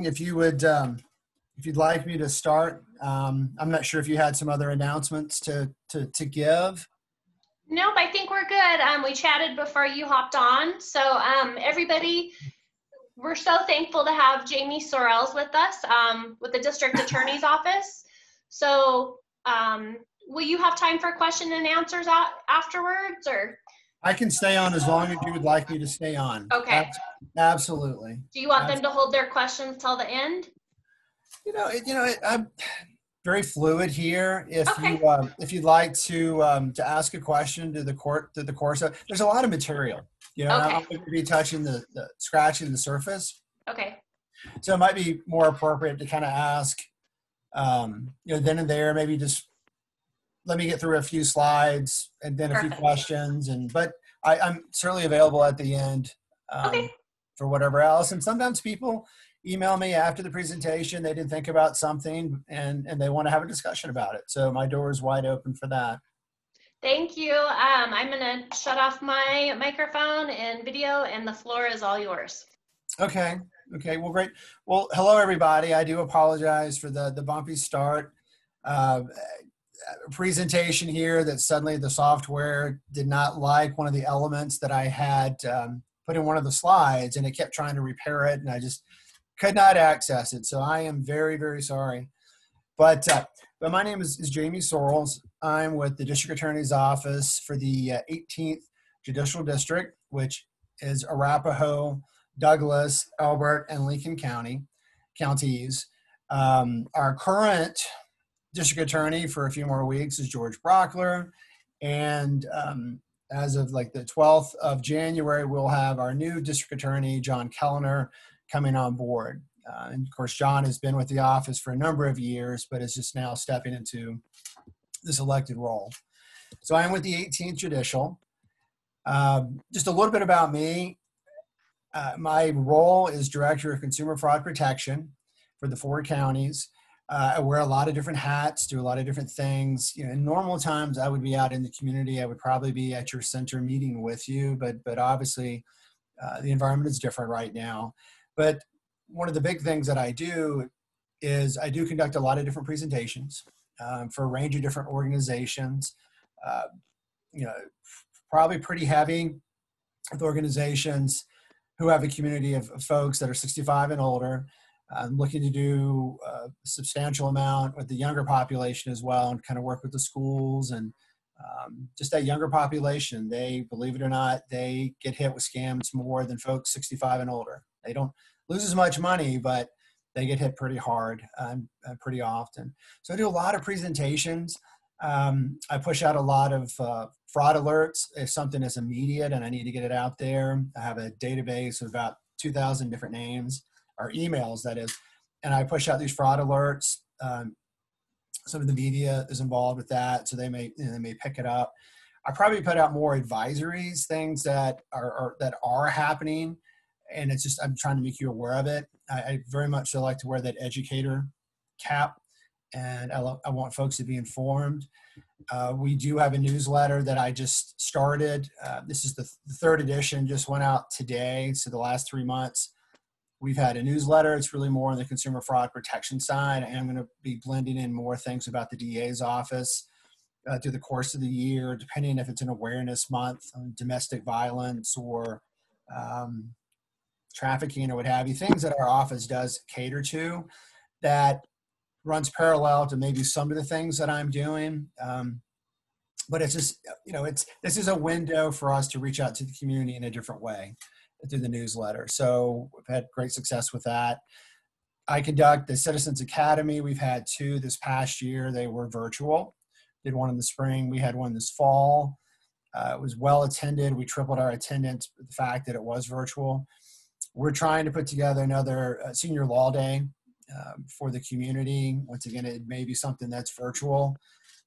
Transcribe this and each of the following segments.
if you would, if you'd like me to start, I'm not sure if you had some other announcements to give. Nope, I think we're good. We chatted before you hopped on. So everybody, we're so thankful to have Jamie Sorrells with us with the District Attorney's Office. So will you have time for question and answers afterwards, or? I can stay on as long as you would like me to stay on. Okay. Absolutely. Do you want them to hold their questions till the end? I'm very fluid here. If Okay. if you'd like to ask a question to the court through the course of, there's a lot of material. Okay. I'm going to be touching scratching the surface. Okay. So it might be more appropriate to kind of ask, then and there, maybe just let me get through a few slides and then a few questions. But I'm certainly available at the end for whatever else. And sometimes people email me after the presentation. They didn't think about something and they want to have a discussion about it. So my door is wide open for that. Thank you. I'm going to shut off my microphone and video, and the floor is all yours. Okay. Well, great. Well, hello, everybody. I do apologize for the bumpy start. Presentation here that suddenly the software did not like one of the elements that I had put in one of the slides, and it kept trying to repair it, and I just could not access it. So I am very, very sorry. But my name is Jamie Sorrells. I'm with the District Attorney's Office for the 18th Judicial District, which is Arapahoe, Douglas, Elbert, and Lincoln counties. Our current district attorney for a few more weeks is George Brockler. And as of like the 12th of January, we'll have our new district attorney, John Kellner, coming on board. And of course, John has been with the office for a number of years, but is just now stepping into this elected role. So I'm with the 18th Judicial. Just a little bit about me. My role is Director of Consumer Fraud Protection for the 4 counties. I wear a lot of different hats, do a lot of different things. In normal times, I would be out in the community. I would probably be at your center meeting with you, but obviously the environment is different right now. But one of the big things that I do is I do conduct a lot of different presentations for a range of different organizations. Probably pretty heavy with organizations who have a community of folks that are 65 and older. I'm looking to do a substantial amount with the younger population as well, and kind of work with the schools and just that younger population. They, believe it or not, they get hit with scams more than folks 65 and older. They don't lose as much money, but they get hit pretty hard pretty often. So I do a lot of presentations. I push out a lot of fraud alerts if something is immediate and I need to get it out there. I have a database of about 2,000 different names, or emails, that is, and I push out these fraud alerts. Some of the media is involved with that, so they may pick it up. I probably put out more advisories, things that are happening, and it's just I'm trying to make you aware of it. I very much like to wear that educator cap, and I want folks to be informed. We do have a newsletter that I just started. This is the 3rd edition, just went out today. So the last 3 months, we've had a newsletter. It's really more on the consumer fraud protection side. I am going to be blending in more things about the DA's office through the course of the year, depending if it's an awareness month on domestic violence or trafficking or what have you, things that our office does cater to that runs parallel to maybe some of the things that I'm doing. But it's just, this is a window for us to reach out to the community in a different way through the newsletter. So we've had great success with that. I conduct the Citizens Academy. We've had 2 this past year. They were virtual. Did one in the spring. We had one this fall. It was well attended. We tripled our attendance with the fact that it was virtual. We're trying to put together another senior law day for the community. Once again, it may be something that's virtual,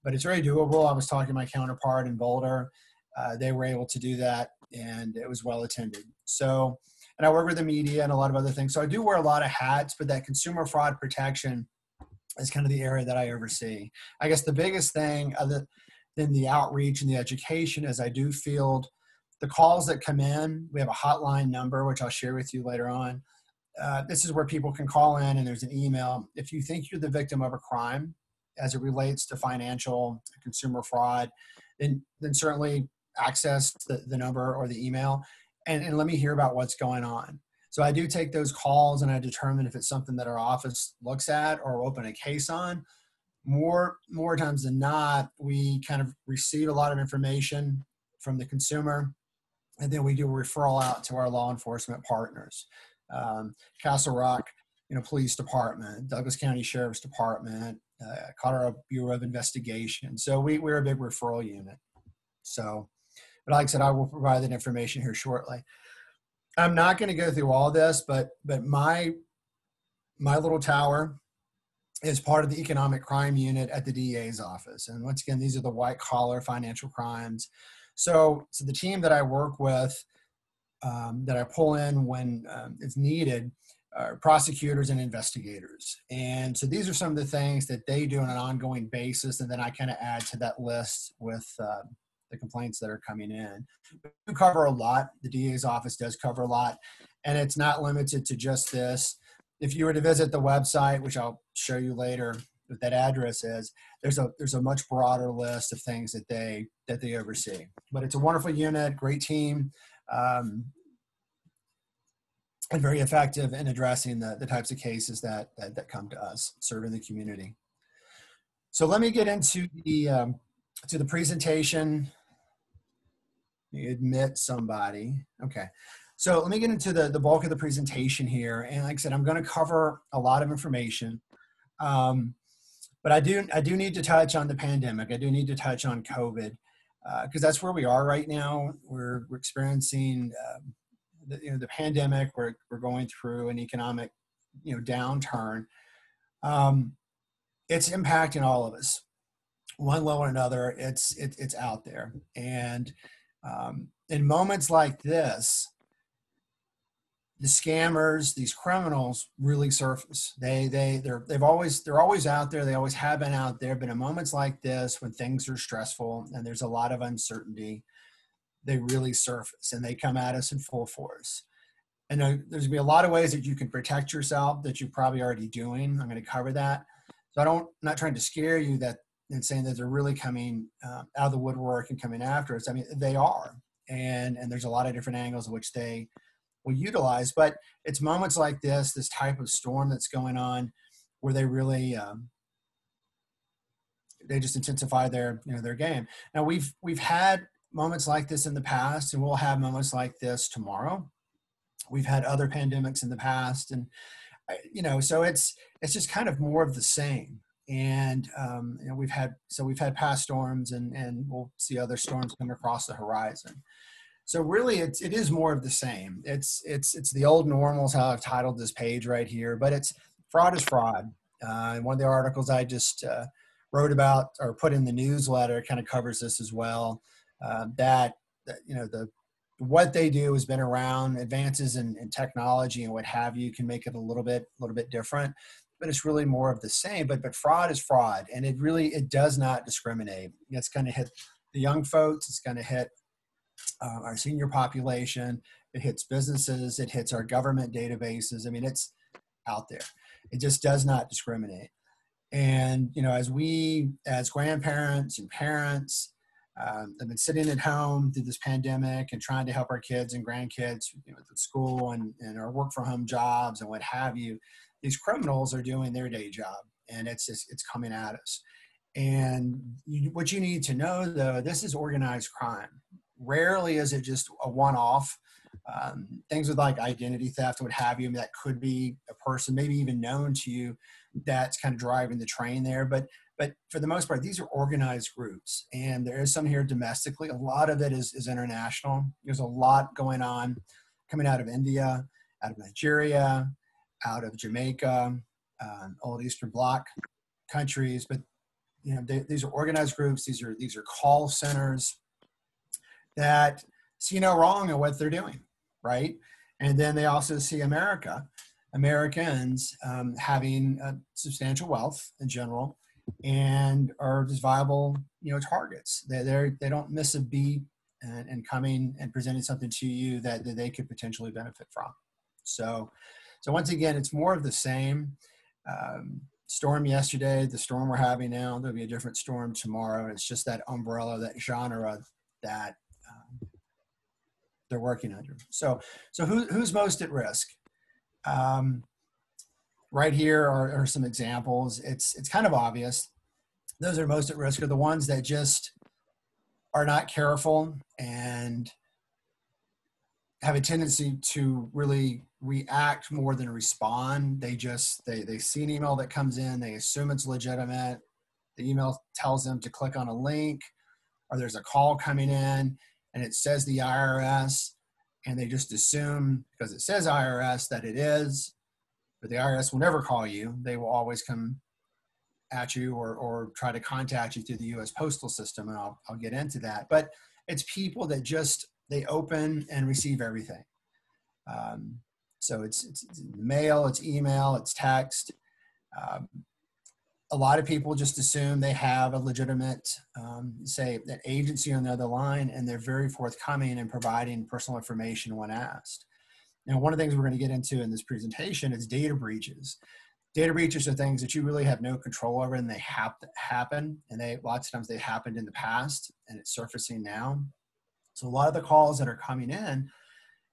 but it's very doable. I was talking to my counterpart in Boulder. They were able to do that, and it was well attended. So, and I work with the media and a lot of other things. So I do wear a lot of hats, but that consumer fraud protection is kind of the area that I oversee. I guess the biggest thing other than the outreach and the education is I do field the calls that come in. We have a hotline number, which I'll share with you later on. this is where people can call in, and there's an email. If you think you're the victim of a crime as it relates to financial consumer fraud, then certainly access the number or the email, and let me hear about what's going on. So I do take those calls, and I determine if it's something that our office looks at or open a case on. More times than not, we kind of receive a lot of information from the consumer, and then we do a referral out to our law enforcement partners. Castle Rock, Police Department, Douglas County Sheriff's Department, Colorado Bureau of Investigation. So we're a big referral unit. So, but like I said, I will provide that information here shortly. I'm not going to go through all this, but my little tower is part of the economic crime unit at the DA's office. And once again, these are the white collar financial crimes. So the team that I work with, that I pull in when it's needed, are prosecutors and investigators. And so these are some of the things that they do on an ongoing basis. And then I kind of add to that list with the complaints that are coming in. We cover a lot. The DA's office does cover a lot. And it's not limited to just this. If you were to visit the website, which I'll show you later what that address is, there's a much broader list of things that they oversee. But it's a wonderful unit, great team, and very effective in addressing the types of cases that come to us, serving the community. So let me get into the presentation. Let me admit somebody. Okay. So let me get into the bulk of the presentation here. And like I said, I'm going to cover a lot of information. But I do need to touch on the pandemic. I do need to touch on COVID, because that's where we are right now. We're experiencing the pandemic. We're going through an economic downturn. It's impacting all of us, one level or another. It's out there, and in moments like this, the scammers, these criminals, really surface. They're always out there. They always have been out there. But in moments like this, when things are stressful and there's a lot of uncertainty, they really surface and they come at us in full force. And there's going to be a lot of ways that you can protect yourself that you're probably already doing. I'm going to cover that. So I'm not trying to scare you and saying that they're really coming out of the woodwork and coming after us. I mean, they are, and there's a lot of different angles in which they will utilize. But it's moments like this type of storm that's going on, where they really they just intensify their game. Now we've had moments like this in the past, and we'll have moments like this tomorrow. We've had other pandemics in the past, and so it's just kind of more of the same. And we've had past storms, and we'll see other storms come across the horizon. So really, it is more of the same. It's the old normal is how I've titled this page right here. But it's fraud is fraud. And one of the articles I just wrote about or put in the newsletter kind of covers this as well. What they do has been around. Advances in technology and what have you can make it a little bit different. But it's really more of the same. But fraud is fraud, and it does not discriminate. It's going to hit the young folks. It's going to hit our senior population. It hits businesses. It hits our government databases. I mean, it's out there. It just does not discriminate. And as grandparents and parents, have been sitting at home through this pandemic and trying to help our kids and grandkids at school and our work from home jobs and what have you. These criminals are doing their day job, and it's coming at us. And what you need to know, though, this is organized crime. Rarely is it just a one-off. Things with like identity theft and what have you, that could be a person maybe even known to you that's kind of driving the train there. But for the most part, these are organized groups, and there is some here domestically. A lot of it is international. There's a lot going on coming out of India, out of Nigeria, out of Jamaica, old Eastern Bloc countries. But these are organized groups. These are call centers that see no wrong in what they're doing, right? And then they also see Americans having substantial wealth in general, and are just viable, targets. They don't miss a beat and coming and presenting something to you that they could potentially benefit from. So So once again, it's more of the same. Storm yesterday, the storm we're having now, there'll be a different storm tomorrow. It's just that umbrella, that genre that they're working under. So who's most at risk? Right here are some examples. It's kind of obvious. Those that are most at risk are the ones that just are not careful and have a tendency to really react more than respond. They see an email that comes in, they assume it's legitimate. The email tells them to click on a link, or there's a call coming in and it says the IRS, and they just assume because it says IRS that it is, but the IRS will never call you. They will always come at you or try to contact you through the U.S. postal system, and I'll get into that. But it's people that just, they open and receive everything. So it's mail, it's email, it's text. A lot of people just assume they have a legitimate, say, an agency on the other line, and they're very forthcoming in providing personal information when asked. Now, one of the things we're going to get into in this presentation is data breaches. Data breaches are things that you really have no control over, and they happen, and lots of times they happened in the past, and it's surfacing now. So a lot of the calls that are coming in,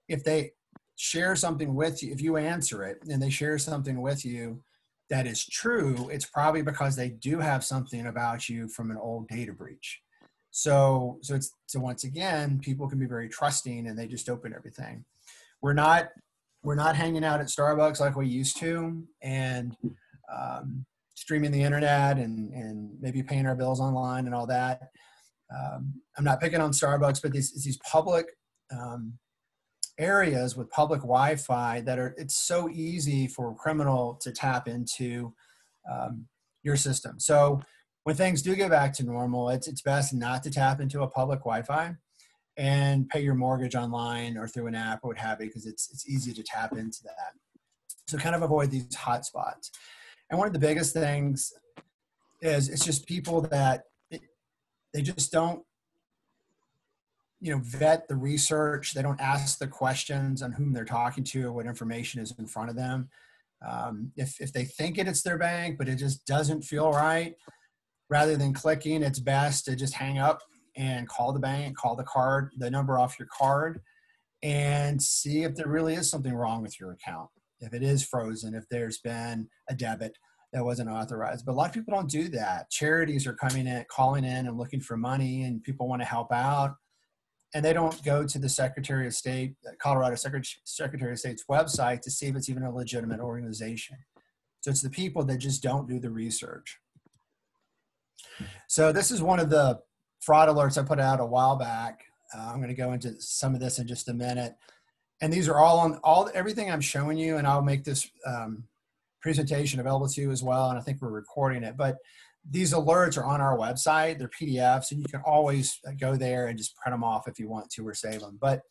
if they share something with you, if you answer it and they share something with you that is true, it's probably because they do have something about you from an old data breach. So once again, people can be very trusting and they just open everything. We're not hanging out at Starbucks like we used to, and streaming the internet and maybe paying our bills online and all that. I'm not picking on Starbucks, but these public areas with public Wi-Fi it's so easy for a criminal to tap into your system. So when things do get back to normal, it's best not to tap into a public Wi-Fi and pay your mortgage online or through an app or what have you, because it's easy to tap into that. So kind of avoid these hot spots. And one of the biggest things is it's just people that they just don't, vet the research. They don't ask the questions on whom they're talking to or what information is in front of them. If they think it's their bank, but it just doesn't feel right, rather than clicking, it's best to just hang up and call the bank, call the number off your card, and see if there really is something wrong with your account. If it is frozen, if there's been a debit that wasn't authorized. But a lot of people don't do that. Charities are calling in and looking for money, and people want to help out. And they don't go to the Secretary of State, Colorado Secretary of State's website to see if it's even a legitimate organization. So it's the people that just don't do the research. So this is one of the fraud alerts I put out a while back. I'm going to go into some of this in just a minute. And these are everything I'm showing you, and I'll make this presentation available to you as well. And I think we're recording it, but these alerts are on our website. They're PDFs, and you can always go there and just print them off if you want to or save them. But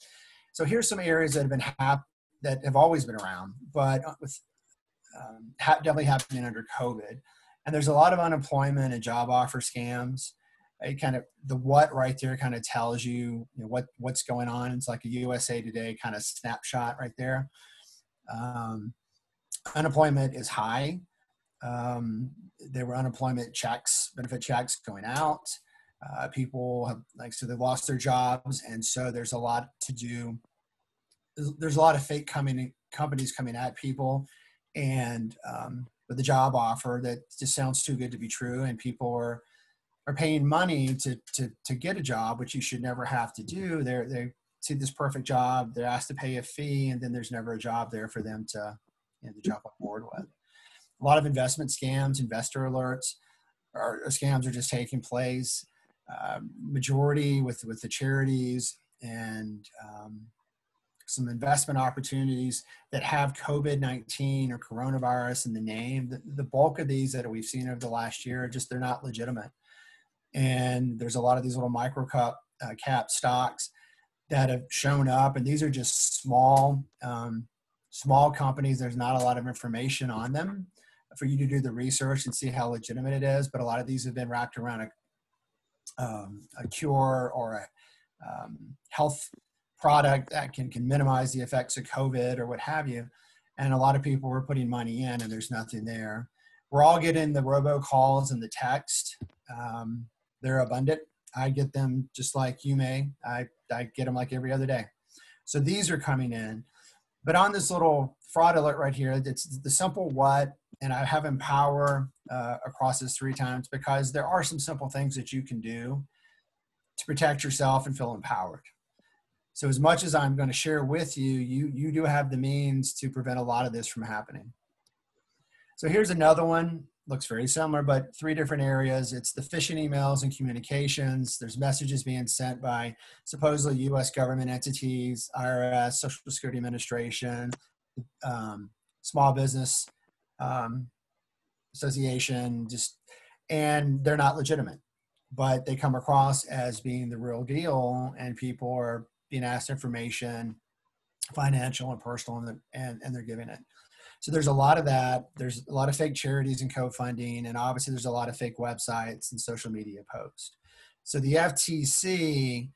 so here's some areas that have always been around, but with definitely happening under COVID. And there's a lot of unemployment and job offer scams. The what right there kind of tells you, what's going on. It's like a USA Today kind of snapshot right there. Unemployment is high. There were unemployment checks, benefit checks going out. People have, they've lost their jobs. And so there's a lot to do. There's a lot of fake companies coming at people, and with the job offer that just sounds too good to be true. And people are paying money to get a job, which you should never have to do. They see this perfect job, they're asked to pay a fee, and then there's never a job there for them to jump on board with. A lot of investment scams, investor alerts, or scams are just taking place. Majority with the charities and some investment opportunities that have COVID-19 or coronavirus in the name. The bulk of these that we've seen over the last year, they're not legitimate. And there's a lot of these little micro cap stocks that have shown up, and these are just small companies. There's not a lot of information on them for you to do the research and see how legitimate it is. But a lot of these have been wrapped around a cure or a health product that can minimize the effects of COVID or what have you. and a lot of people were putting money in and there's nothing there. We're all getting the robocalls and the text. They're abundant. I get them just like you may. I get them like every other day. So these are coming in. But on this little fraud alert right here, it's the simple what, and I have empower across this 3 times, because there are some simple things that you can do to protect yourself and feel empowered. So as much as I'm going to share with you, you do have the means to prevent a lot of this from happening. So here's another one. Looks very similar, but 3 different areas. It's the phishing emails and communications. There's messages being sent by supposedly U.S. government entities, IRS, Social Security Administration, Small Business Association, and they're not legitimate, but they come across as being the real deal, and people are being asked information, financial and personal, and they're giving it. So there's a lot of that. There's a lot of fake charities and co-funding, and obviously there's a lot of fake websites and social media posts. So the FTC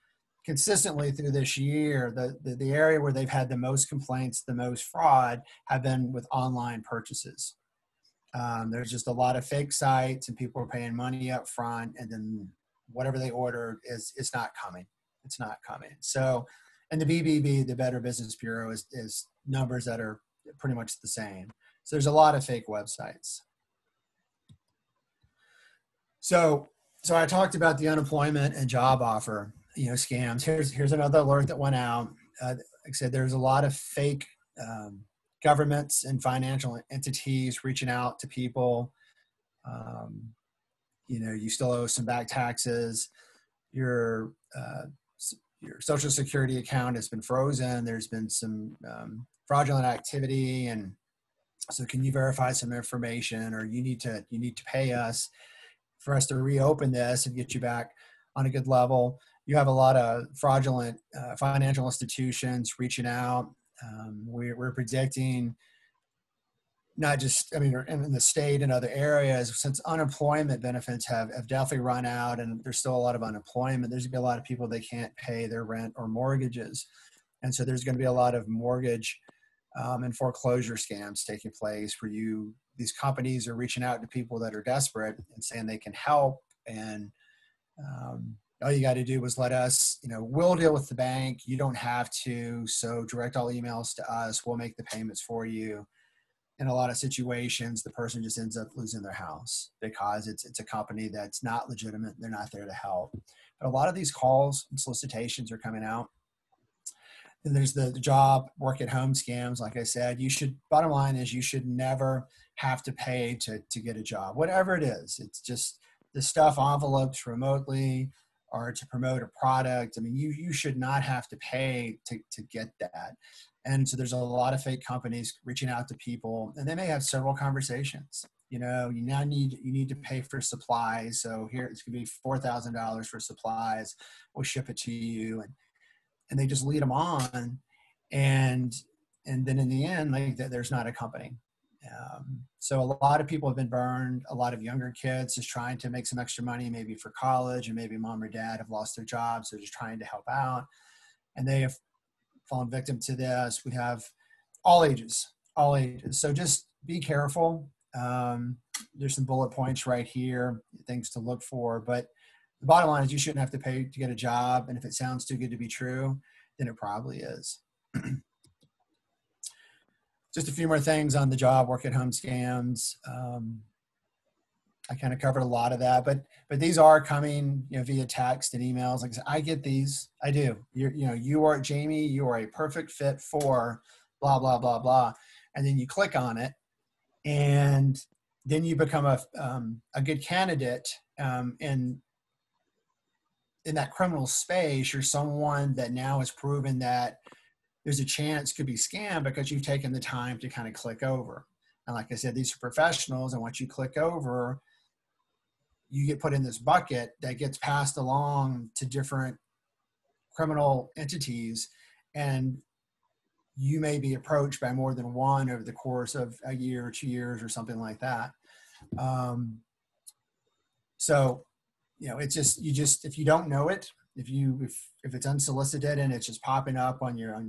consistently through this year, the area where they've had the most complaints, the most fraud, have been with online purchases. There's just a lot of fake sites, and people are paying money up front, and then whatever they order it's not coming. It's not coming. So, and the BBB, the Better Business Bureau, is numbers that are pretty much the same. So there's a lot of fake websites. So I talked about the unemployment and job offer, scams. Here's another alert that went out. Like I said, there's a lot of fake governments and financial entities reaching out to people. You still owe some back taxes. Your Social Security account has been frozen. There's been some fraudulent activity, and so can you verify some information, or you need to pay us for us to reopen this and get you back on a good level. You have a lot of fraudulent financial institutions reaching out. We're predicting, not just, in the state and other areas, since unemployment benefits have definitely run out and there's still a lot of unemployment, there's going to be a lot of people that can't pay their rent or mortgages. And so there's going to be a lot of mortgage and foreclosure scams taking place where these companies are reaching out to people that are desperate and saying they can help. And all you got to do is let us, we'll deal with the bank. You don't have to. So direct all emails to us. We'll make the payments for you. In a lot of situations, the person just ends up losing their house because it's a company that's not legitimate. They're not there to help. But a lot of these calls and solicitations are coming out. And there's the job, work at home scams. Like I said, bottom line is you should never have to pay to get a job, whatever it is. It's just the stuff envelopes remotely or to promote a product. You should not have to pay to get that. And so there's a lot of fake companies reaching out to people, and they may have several conversations. You need to pay for supplies. So here it's going to be $4,000 for supplies. We'll ship it to you. And they just lead them on. And then in the end, there's not a company. So a lot of people have been burned. A lot of younger kids just trying to make some extra money, maybe for college, and maybe mom or dad have lost their jobs. So just trying to help out. And they have fallen victim to this. We have all ages. So just be careful. There's some bullet points right here, things to look for. But the bottom line is you shouldn't have to pay to get a job. And if it sounds too good to be true, then it probably is. Just a few more things on the job, work at home scams. I kind of covered a lot of that, but these are coming, via text and emails. Like I said, I get these. I do. You are Jamie. You are a perfect fit for blah blah blah blah, and then you click on it, and then you become a good candidate. In that criminal space, you're someone that now has proven that there's a chance could be scammed because you've taken the time to kind of click over. And like I said, these are professionals, and once you click over, you get put in this bucket that gets passed along to different criminal entities, and you may be approached by more than one over the course of a year or 2 years or something like that. It's just if you don't know it, if it's unsolicited and it's just popping up on your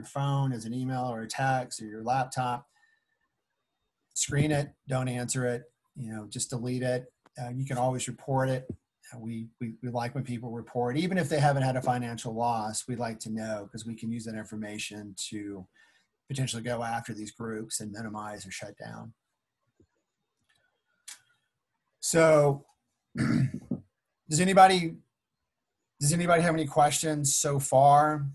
phone as an email or a text or your laptop, screen it, don't answer it, just delete it. You can always report it. We like when people report, even if they haven't had a financial loss, we'd like to know because we can use that information to potentially go after these groups and minimize or shut down. So does anybody have any questions so far?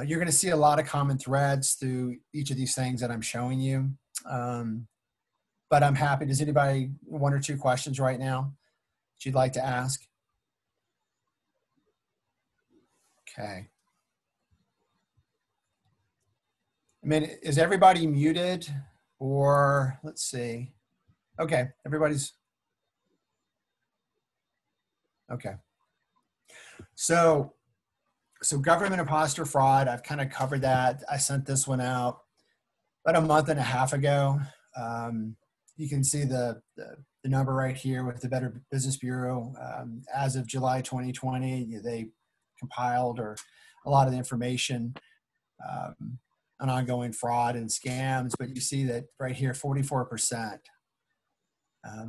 You're going to see a lot of common threads through each of these things that I'm showing you. But I'm happy. Does anybody, one or two questions right now that you'd like to ask? Okay. I mean, is everybody muted or let's see. Okay, everybody's, okay. So government imposter fraud, I've kind of covered that. I sent this one out about a month and a half ago. You can see the number right here with the Better Business Bureau. As of July 2020, they compiled a lot of the information on ongoing fraud and scams, but you see that right here, 44%.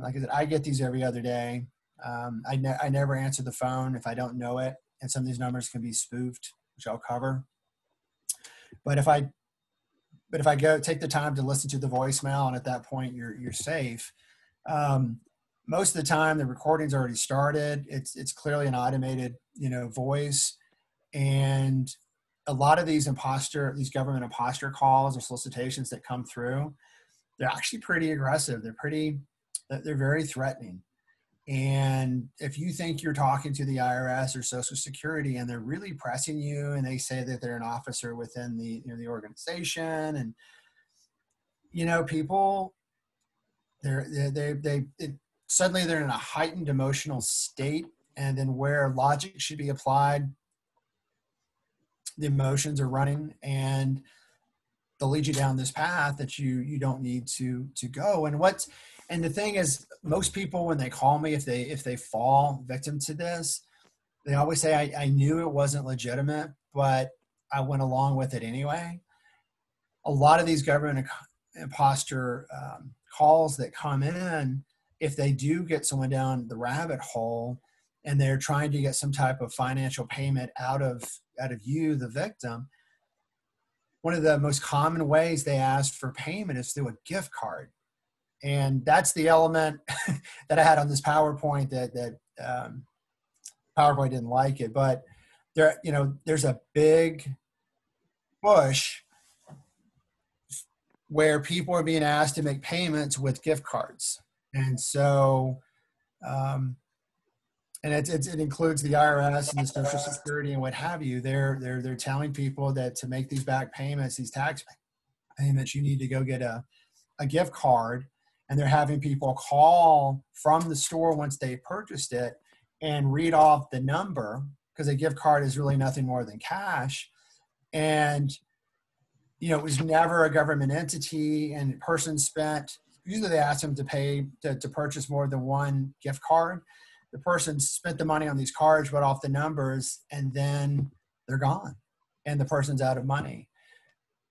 Like I said, I get these every other day. I never answer the phone if I don't know it, and some of these numbers can be spoofed, which I'll cover. But if I go take the time to listen to the voicemail, and at that point you're safe. Most of the time the recording's already started. It's clearly an automated voice, and a lot of these government imposter calls or solicitations that come through, they're actually pretty aggressive. They're very threatening. And if you think you're talking to the IRS or Social Security and they're really pressing you and they say that they're an officer within the organization, and people, suddenly they're in a heightened emotional state, and then where logic should be applied, the emotions are running, and they'll lead you down this path that you don't need to go. And the thing is, most people, when they call me, if they fall victim to this, they always say, I knew it wasn't legitimate, but I went along with it anyway. A lot of these government imposter calls that come in, if they do get someone down the rabbit hole and they're trying to get some type of financial payment out of you, the victim, one of the most common ways they ask for payment is through a gift card. And that's the element that I had on this PowerPoint that PowerPoint didn't like it, but there's a big push where people are being asked to make payments with gift cards. And so, and it includes the IRS and the Social Security and what have you. They're telling people that to make these back payments, these tax payments, you need to go get a gift card. And they're having people call from the store once they purchased it and read off the number, because a gift card is really nothing more than cash. And, it was never a government entity, and the person spent, usually they ask them to pay to purchase more than one gift card. The person spent the money on these cards, wrote off the numbers, and then they're gone and the person's out of money.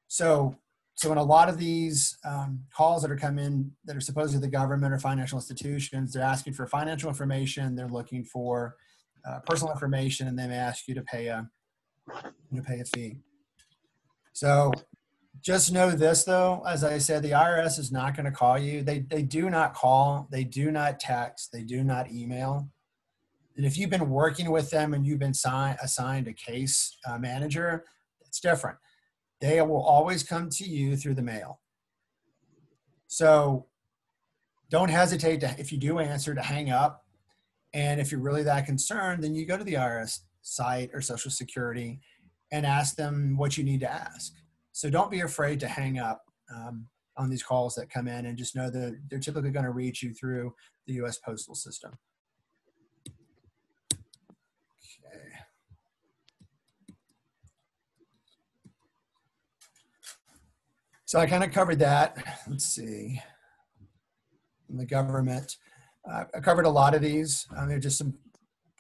So in a lot of these calls that are come in that are supposedly the government or financial institutions, they're asking for financial information. They're looking for personal information, and they may ask you to pay a fee. So just know this, though, as I said, the IRS is not going to call you. They do not call. They do not text. They do not email. And if you've been working with them and you've been assigned a case manager, it's different. They will always come to you through the mail. So don't hesitate if you do answer, to hang up. And if you're really that concerned, then you go to the IRS site or Social Security and ask them what you need to ask. So don't be afraid to hang up on these calls that come in, and just know that they're typically going to reach you through the U.S. postal system. Okay. So I kind of covered that. Let's see. In the government, I covered a lot of these. There are just some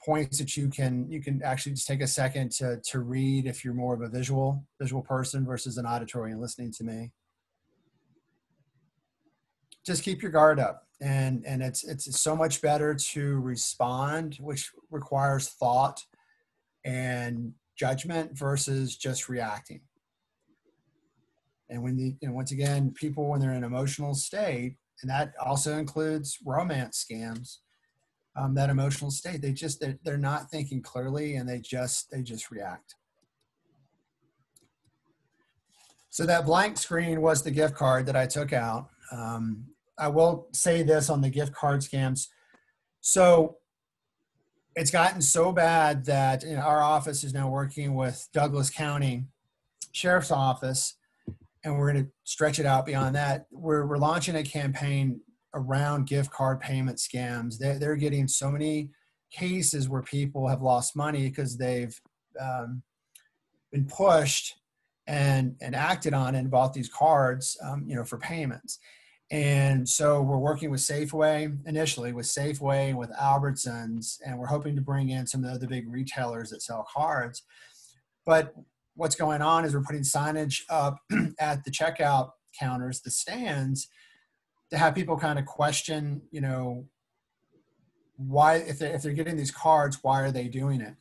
points that you can actually just take a second to read if you're more of a visual person versus an auditory and listening to me. just keep your guard up. And it's so much better to respond, which requires thought and judgment versus just reacting. And once again, people, when they're in an emotional state, and that also includes romance scams, that emotional state, they're not thinking clearly, and they just react. So that blank screen was the gift card that I took out. I will say this on the gift card scams. So it's gotten so bad that our office is now working with Douglas County Sheriff's Office, and we're going to stretch it out beyond that. We're launching a campaign around gift card payment scams. They're getting so many cases where people have lost money because they've been pushed and acted on and bought these cards, for payments. And so we're working with Safeway, initially with Safeway and with Albertsons, and we're hoping to bring in some of the other big retailers that sell cards. But what's going on is we're putting signage up at the checkout counters, the stands, to have people kind of question, why, if they're getting these cards, why are they doing it?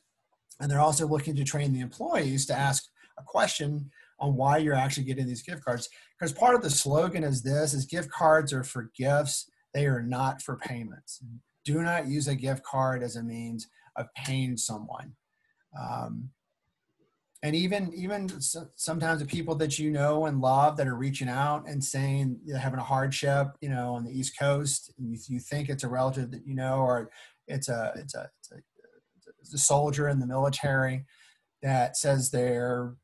And they're also looking to train the employees to ask a question on why you're actually getting these gift cards. Because part of the slogan is gift cards are for gifts. They are not for payments. Do not use a gift card as a means of paying someone. And even sometimes the people that you know and love that are reaching out and saying they're having a hardship, on the East Coast, and you think it's a relative that or it's a soldier in the military that says they're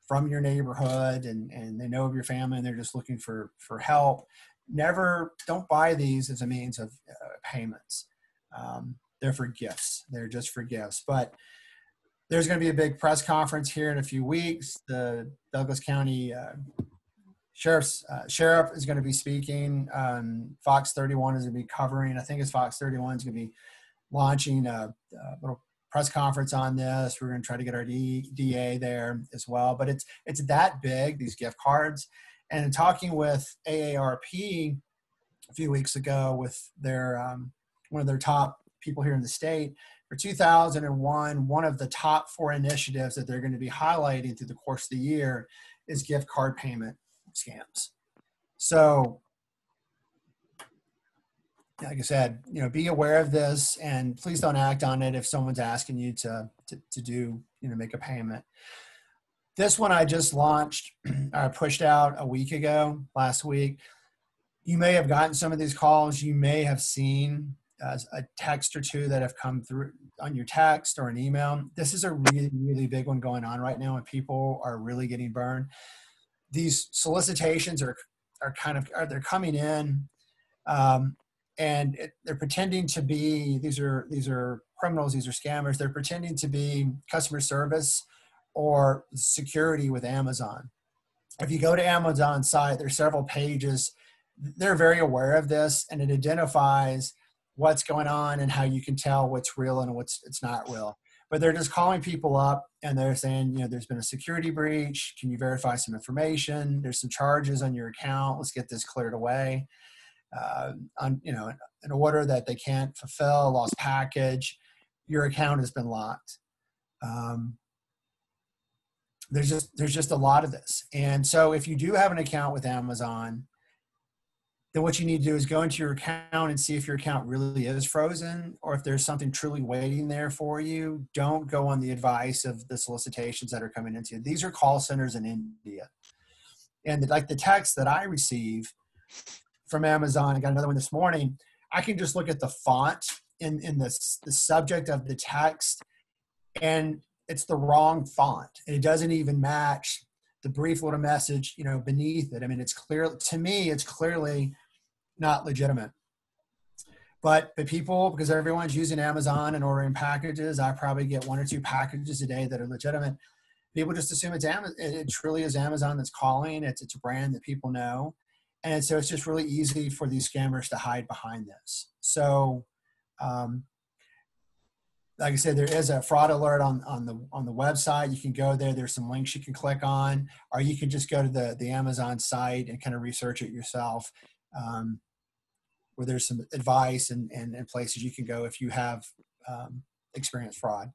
from your neighborhood and they know of your family and they're just looking for help. Don't buy these as a means of payments. They're for gifts. They're just for gifts. But there's going to be a big press conference here in a few weeks. The Douglas County sheriff is going to be speaking. Fox 31 is going to be covering. I think it's Fox 31 is going to be launching a little press conference on this. We're going to try to get our DA there as well. But it's that big, these gift cards. And talking with AARP a few weeks ago with their one of their top people here in the state, for 2001, one of the top 4 initiatives that they're going to be highlighting through the course of the year is gift card payment scams. So, like I said, be aware of this, and please don't act on it if someone's asking you to do, make a payment. This one I just launched, I pushed out a week ago, last week. You may have gotten some of these calls. You may have seen a text or two that have come through on your text or an email. This is a really, really big one going on right now, and people are really getting burned. These solicitations they're coming in, and they're pretending to be, these are criminals, these are scammers. They're pretending to be customer service or security with Amazon. If you go to Amazon's site, there's several pages. They're very aware of this, and it identifies what's going on and how you can tell what's real and it's not real. But they're just calling people up and they're saying, there's been a security breach. Can you verify some information? There's some charges on your account. Let's get this cleared away. An order that they can't fulfill, lost package, your account has been locked. There's just a lot of this. And so if you do have an account with Amazon, then what you need to do is go into your account and see if your account really is frozen or if there's something truly waiting there for you. Don't go on the advice of the solicitations that are coming into you. These are call centers in India. And like the text that I receive from Amazon, I got another one this morning, I can just look at the font in the subject of the text, and it's the wrong font. It doesn't even match the brief little message, beneath it. I mean, it's clear to me, it's clearly not legitimate. But people, because everyone's using Amazon and ordering packages, I probably get 1 or 2 packages a day that are legitimate. People just assume it's Amazon. It truly is Amazon that's calling. It's a brand that people know. And so it's just really easy for these scammers to hide behind this. So, like I said, there is a fraud alert on the website. You can go there. There's some links you can click on, or you can just go to the Amazon site and kind of research it yourself. where there's some advice and places you can go if you have experienced fraud.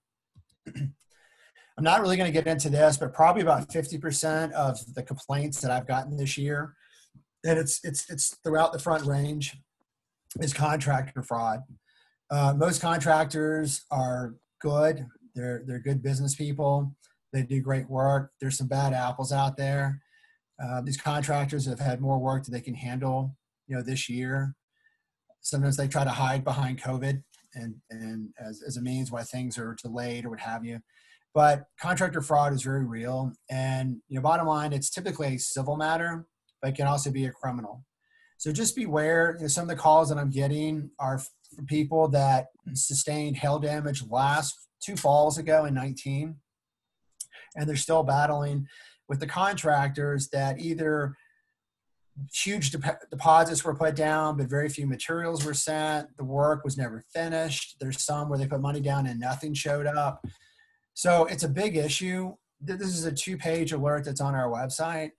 I'm not really going to get into this, but probably about 50% of the complaints that I've gotten this year, and it's throughout the Front Range, is contractor fraud. Most contractors are good. They're good business people. They do great work. There's some bad apples out there. These contractors have had more work than they can handle, this year. Sometimes they try to hide behind COVID and as a means why things are delayed or what have you. But contractor fraud is very real. And, bottom line, it's typically a civil matter, but it can also be a criminal. So just beware. Some of the calls that I'm getting are from people that sustained hail damage last 2 falls ago in 19, and they're still battling with the contractors that either huge deposits were put down, but very few materials were sent. The work was never finished. There's some where they put money down and nothing showed up. So it's a big issue. This is a 2-page alert that's on our website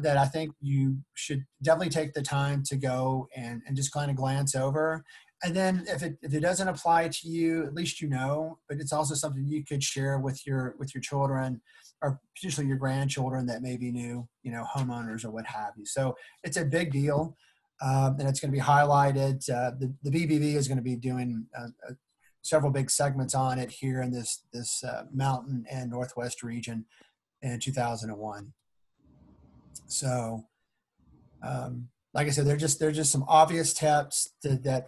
that I think you should definitely take the time to go and just kind of glance over. And then if it doesn't apply to you, at least but it's also something you could share with your children or potentially your grandchildren that may be new, homeowners or what have you. So it's a big deal, and it's going to be highlighted. The BBB is going to be doing several big segments on it here in this mountain and Northwest region in 2001. So, like I said, they're just some obvious tips that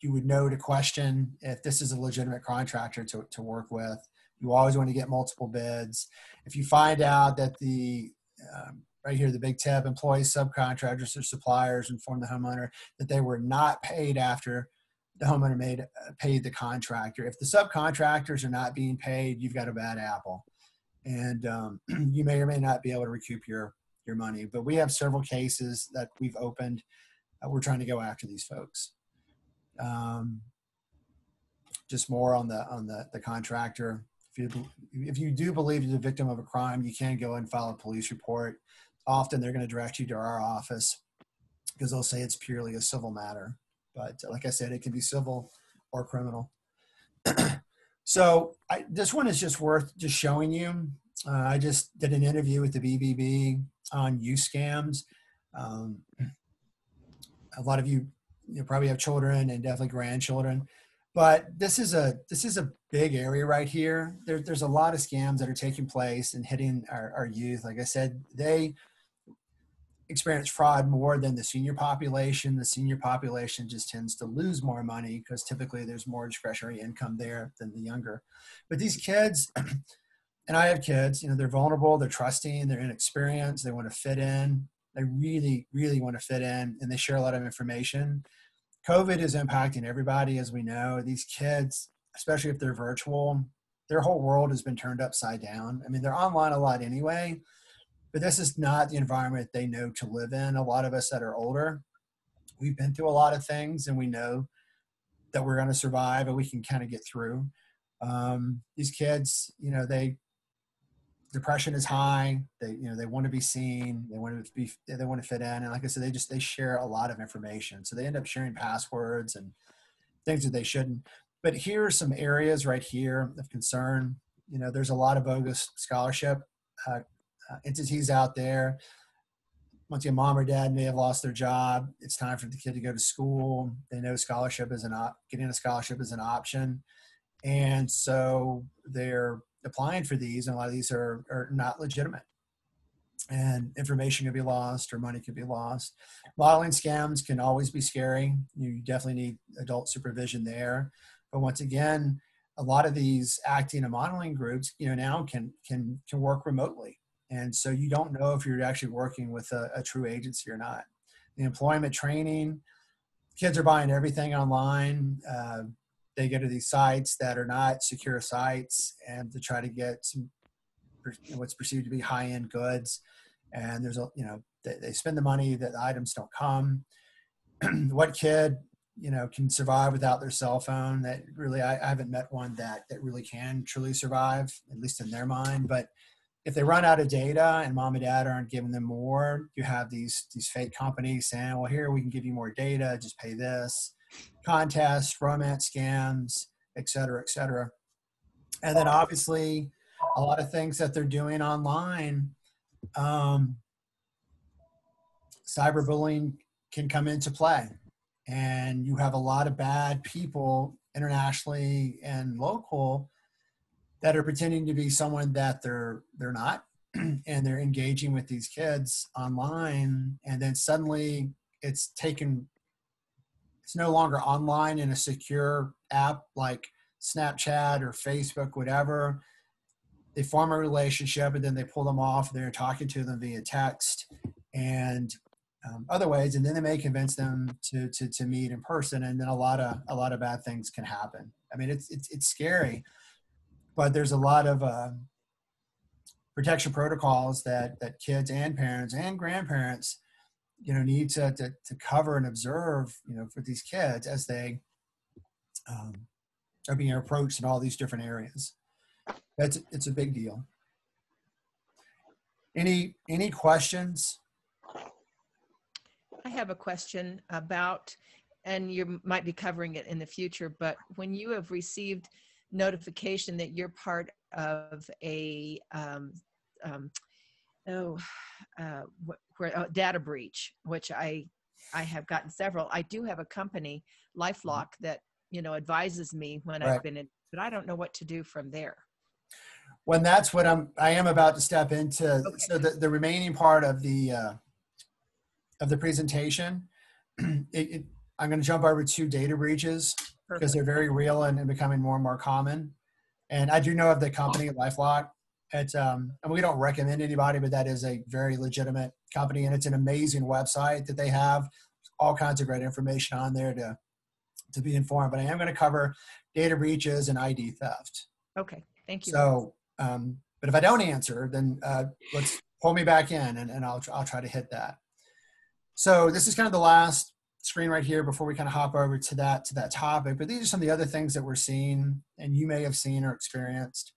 you would know to question if this is a legitimate contractor to work with. You always want to get multiple bids. If you find out that right here, the big tip, employees, subcontractors, or suppliers inform the homeowner that they were not paid after the homeowner paid the contractor. If the subcontractors are not being paid, you've got a bad apple. And you may or may not be able to recoup your money. But we have several cases that we've opened. We're trying to go after these folks. Just more on the contractor. If you do believe you're the victim of a crime, you can go and file a police report. Often they're going to direct you to our office because they'll say it's purely a civil matter. But like I said, it can be civil or criminal. So this one is just worth just showing you. I just did an interview with the BBB on youth scams. A lot of you probably have children and definitely grandchildren. But this is a big area right here. There's a lot of scams that are taking place and hitting our youth. Like I said, they experience fraud more than the senior population. The senior population just tends to lose more money because typically there's more discretionary income there than the younger. But these kids, and I have kids, they're vulnerable, they're trusting, they're inexperienced, they want to fit in. They really, really want to fit in, and they share a lot of information. COVID is impacting everybody, as we know. These kids, especially if they're virtual, their whole world has been turned upside down. I mean, they're online a lot anyway, but this is not the environment they know to live in. A lot of us that are older, we've been through a lot of things, and we know that we're going to survive and we can kind of get through. These kids, depression is high. They want to be seen. They want to fit in. And like I said, they share a lot of information. So they end up sharing passwords and things that they shouldn't. But here are some areas right here of concern. There's a lot of bogus scholarship entities out there. Once your mom or dad may have lost their job, it's time for the kid to go to school. They know getting a scholarship is an option. And so they're applying for these, and a lot of these are not legitimate. And information can be lost or money can be lost. Modeling scams can always be scary. You definitely need adult supervision there. But once again, a lot of these acting and modeling groups, now can work remotely. And so you don't know if you're actually working with a true agency or not. The employment training, kids are buying everything online. They go to these sites that are not secure sites and to try to get some what's perceived to be high-end goods. And there's they spend the money that the items don't come. What kid, can survive without their cell phone? That really, I haven't met one that really can truly survive, at least in their mind. But if they run out of data and mom and dad aren't giving them more, you have these fake companies saying, well, here, we can give you more data, just pay this. Contests, romance scams, et cetera, et cetera. And then obviously a lot of things that they're doing online, cyberbullying can come into play. And you have a lot of bad people internationally and local that are pretending to be someone that they're not, and they're engaging with these kids online, and then suddenly it's no longer online in a secure app like Snapchat or Facebook, whatever. They form a relationship and then they pull them off. They're talking to them via text and other ways, and then they may convince them to meet in person, and then a lot of bad things can happen. I mean, it's scary, but there's a lot of protection protocols that kids and parents and grandparents, need to cover and observe, for these kids as they are being approached in all these different areas. It's a big deal. Any questions? I have a question about, and you might be covering it in the future, but when you have received notification that you're part of a data breach, which I have gotten several. I do have a company, LifeLock, that advises me when I've been in, but I don't know what to do from there. When that's what I am about to step into. Okay. So the remaining part of the presentation, I'm going to jump over to data breaches. Perfect. Because they're very real and becoming more and more common. And I do know of the company LifeLock. It's and we don't recommend anybody, but that is a very legitimate company, and it's an amazing website that they have all kinds of great information on there to be informed. But I am going to cover data breaches and ID theft. Okay, thank you. So, but if I don't answer, then let's pull me back in, and I'll try to hit that. So this is kind of the last screen right here before we kind of hop over to that topic. But these are some of the other things that we're seeing, and you may have seen or experienced.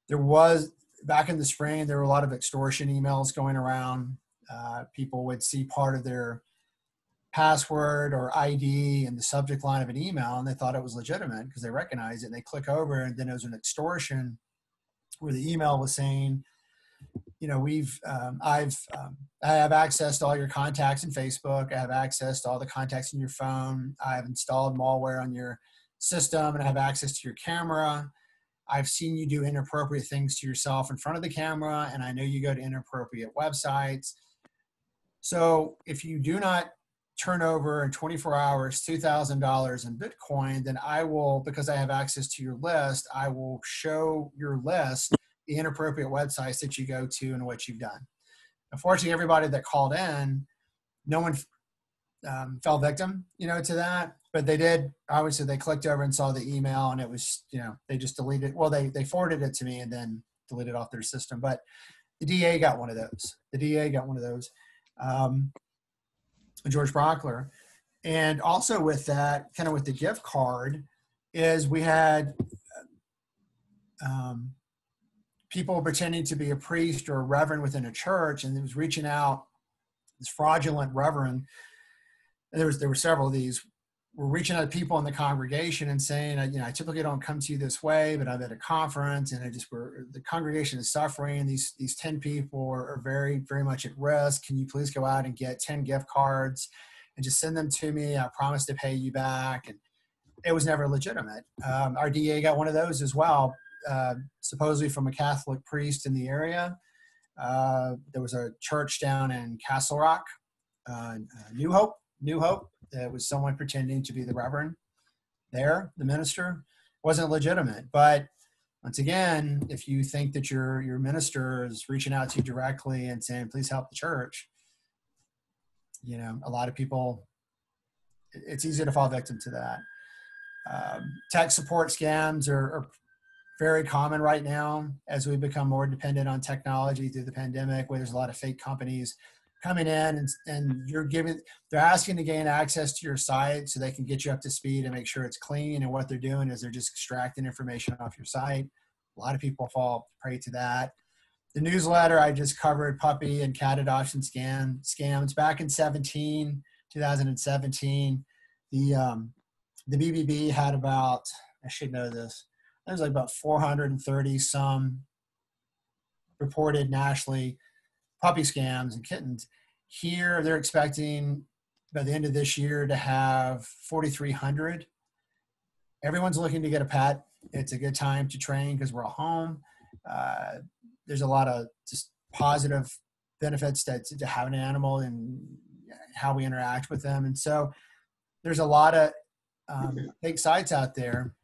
There was, back in the spring, there were a lot of extortion emails going around. People would see part of their password or ID in the subject line of an email, and they thought it was legitimate because they recognized it, and they click over, and then it was an extortion where the email was saying, I have access to all your contacts in Facebook. I have access to all the contacts in your phone. I have installed malware on your system, and I have access to your camera. I've seen you do inappropriate things to yourself in front of the camera, and I know you go to inappropriate websites. So if you do not turn over in 24 hours $2,000 in Bitcoin, then I will, because I have access to your list, I will show your list the inappropriate websites that you go to and what you've done. Unfortunately, everybody that called in, no one fell victim, to that, but they did. Obviously, they clicked over and saw the email, and it was, they just deleted. Well, they forwarded it to me and then deleted off their system. But the DA got one of those. George Brockler, and also with that, kind of with the gift card, is we had people pretending to be a priest or a reverend within a church, and it was reaching out, this fraudulent reverend, and there were several of these, were reaching out to people in the congregation and saying, I typically don't come to you this way, but I'm at a conference, and the congregation is suffering. These 10 people are very, very much at risk. Can you please go out and get 10 gift cards and just send them to me? I promise to pay you back. And it was never legitimate. Our DA got one of those as well. Supposedly from a Catholic priest in the area. There was a church down in Castle Rock, New Hope. It was someone pretending to be the reverend there, the minister. Wasn't legitimate. But once again, if you think that your minister is reaching out to you directly and saying, please help the church, a lot of people, it's easy to fall victim to that. Tech support scams are very common right now as we become more dependent on technology through the pandemic, where there's a lot of fake companies coming in and they're asking to gain access to your site so they can get you up to speed and make sure it's clean. And what they're doing is they're just extracting information off your site, A lot of people fall prey to that. The newsletter, I just covered puppy and cat adoption scams. Back in 2017, the BBB had about, I should know this, there's like about 430 some reported nationally puppy scams and kittens. Here, they're expecting by the end of this year to have 4,300. Everyone's looking to get a pet. It's a good time to train because we're at home. There's a lot of just positive benefits to have an animal and how we interact with them. And so there's a lot of fake sites out there.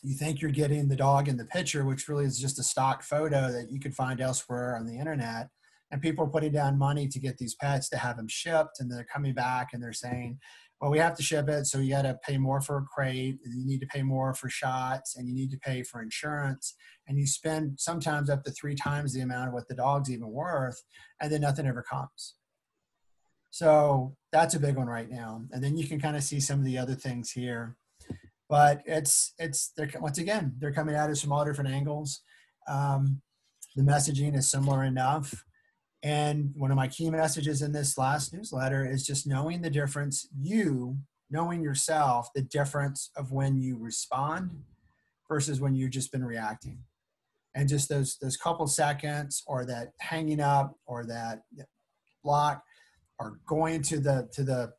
You think you're getting the dog in the picture, which really is just a stock photo that you could find elsewhere on the internet. And people are putting down money to get these pets to have them shipped. And they're coming back and they're saying, well, we have to ship it, so you got to pay more for a crate, and you need to pay more for shots, and you need to pay for insurance, and you spend sometimes up to 3 times the amount of what the dog's even worth, and then nothing ever comes. So that's a big one right now. And then you can kind of see some of the other things here. But once again, they're coming at us from all different angles. The messaging is similar enough. And one of my key messages in this last newsletter is just knowing the difference, knowing yourself, the difference of when you respond versus when you've just been reacting. And just those couple seconds, or that hanging up, or that block, or going to the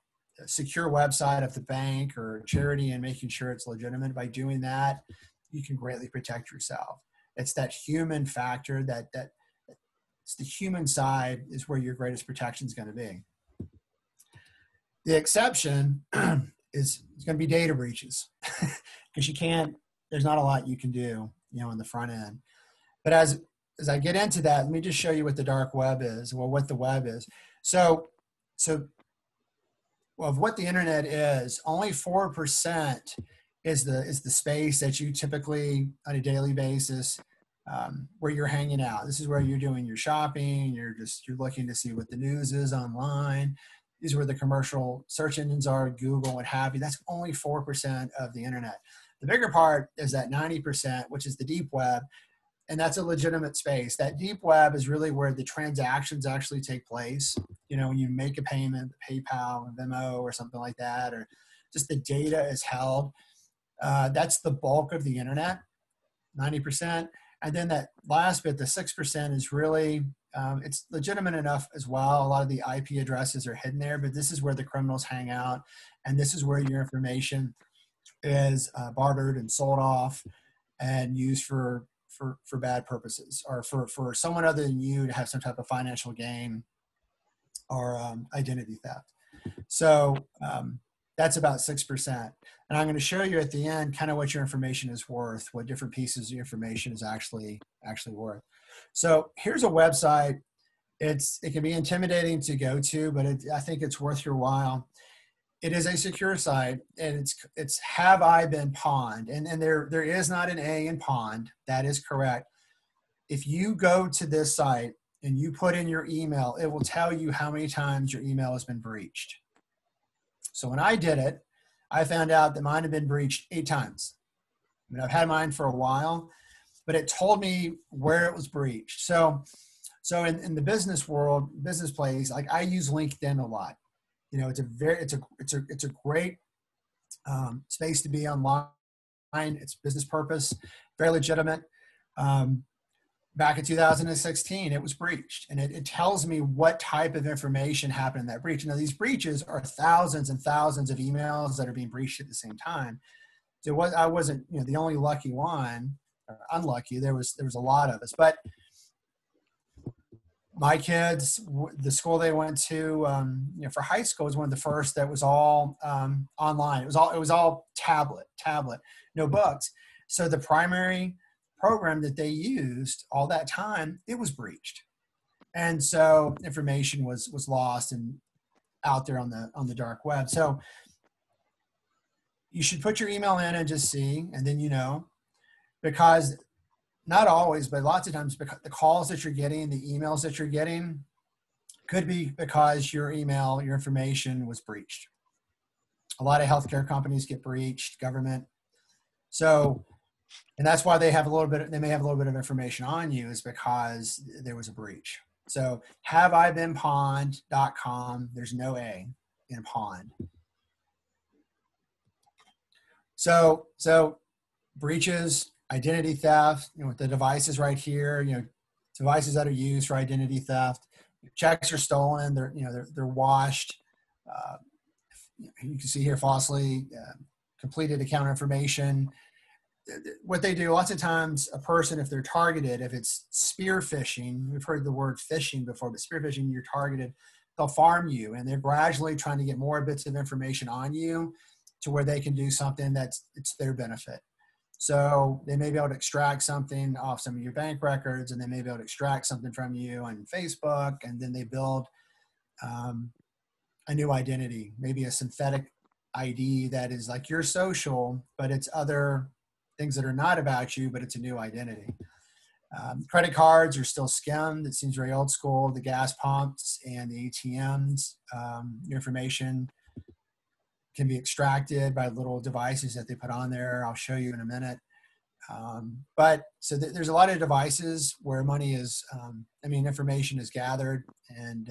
secure website of the bank or charity and making sure it's legitimate. By doing that, you can greatly protect yourself. It's that human factor that it's the human side is where your greatest protection is going to be. The exception is going to be data breaches because there's not a lot you can do, on the front end. But as I get into that, let me just show you what the dark web is, or what the web is. So of what the internet is, only 4% is the space that you typically on a daily basis where you're hanging out. This is where you're doing your shopping. You're looking to see what the news is online. These are where the commercial search engines are, Google, what have you. That's only 4% of the internet. The bigger part is that 90%, which is the deep web, and that's a legitimate space. That deep web is really where the transactions actually take place. When you make a payment, PayPal, Venmo, or something like that, or just the data is held. That's the bulk of the internet, 90%. And then that last bit, the 6%, is really, it's legitimate enough as well. A lot of the IP addresses are hidden there, but this is where the criminals hang out. And this is where your information is bartered and sold off and used for bad purposes, or for someone other than you to have some type of financial gain or identity theft. So that's about 6%. And I'm going to show you at the end kind of what your information is worth, what different pieces of your information is actually worth. So here's a website. It can be intimidating to go to, but I think it's worth your while. It is a secure site, and it's Have I Been Pawned? And there is not an A in pawned. That is correct. If you go to this site and you put in your email, it will tell you how many times your email has been breached. So when I did it, I found out that mine had been breached 8 times. I've had mine for a while, but it told me where it was breached. So in the business world, business place, like I use LinkedIn a lot. It's a great space to be online. It's business purpose, very legitimate. Back in 2016, it was breached, and it tells me what type of information happened in that breach. Now, these breaches are thousands and thousands of emails that are being breached at the same time. So I wasn't, the only lucky one, or unlucky. There was a lot of us, but my kids, the school they went to, for high school, was one of the first that was all online. It was all tablet, no books. So the primary program that they used all that time, it was breached, and so information was lost and out there on the dark web. So you should put your email in and just see, and then because not always, but lots of times, because the calls that you're getting, the emails that you're getting, could be because your information was breached. A lot of healthcare companies get breached, government. So And that's why they have a little bit, they may have a little bit of information on you, is because there was a breach. So haveibeenpawned.com, there's no A in pawned. So breaches, identity theft, with the devices right here, devices that are used for identity theft. Checks are stolen, they're washed. You can see here falsely completed account information. What they do, lots of times a person, if they're targeted, if it's spear phishing, we've heard the word phishing before, but spear phishing, you're targeted, they'll farm you, and they're gradually trying to get more bits of information on you to where they can do something it's their benefit. So they may be able to extract something off some of your bank records, and they may be able to extract something from you on Facebook, and then they build a new identity, maybe a synthetic ID that is like your social, but it's other things that are not about you, but it's a new identity. Credit cards are still skimmed. It seems very old school. The gas pumps and the ATMs, your information can be extracted by little devices that they put on there. I'll show you in a minute. But so there's a lot of devices where money is, information is gathered and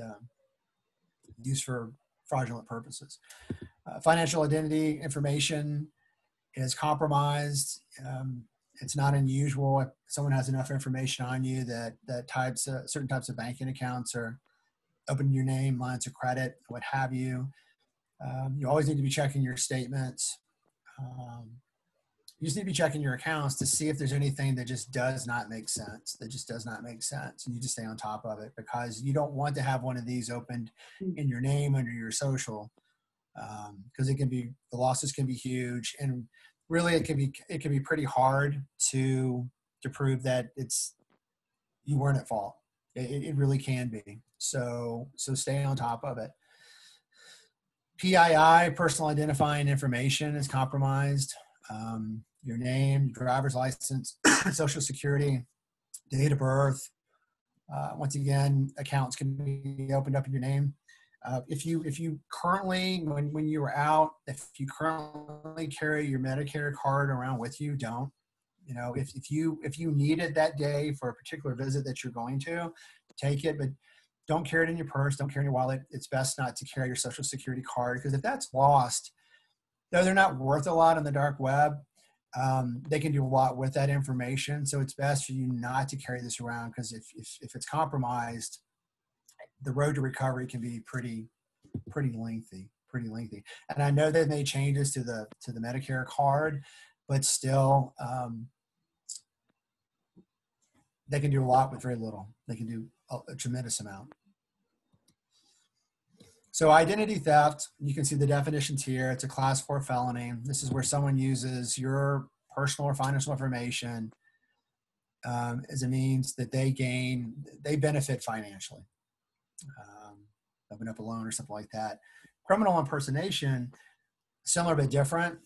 used for fraudulent purposes. Financial identity information is compromised. It's not unusual if someone has enough information on you that certain types of banking accounts are open in your name, lines of credit, what have you. You always need to be checking your statements. You just need to be checking your accounts to see if there's anything that just does not make sense. And you just stay on top of it, because you don't want to have one of these opened in your name under your social, because the losses can be huge, and really it can be pretty hard to prove that you weren't at fault. It really can be. So stay on top of it. PII, personal identifying information, is compromised. Your name, your driver's license, social security, date of birth. Once again, accounts can be opened up in your name. If you currently, when you were out, if you currently carry your Medicare card around with you, don't. If you need it that day for a particular visit that you're going to, take it, but don't carry it in your purse. Don't carry it in your wallet. It's best not to carry your social security card, because if that's lost, though they're not worth a lot on the dark web, they can do a lot with that information. So it's best for you not to carry this around, because if it's compromised, the road to recovery can be pretty lengthy. And I know they've made changes to the Medicare card, but still, they can do a lot with very little. They can do a tremendous amount. So identity theft, you can see the definitions here. It's a class 4 felony. This is where someone uses your personal or financial information as a means that they benefit financially. Open up a loan or something like that. Criminal impersonation, similar but different.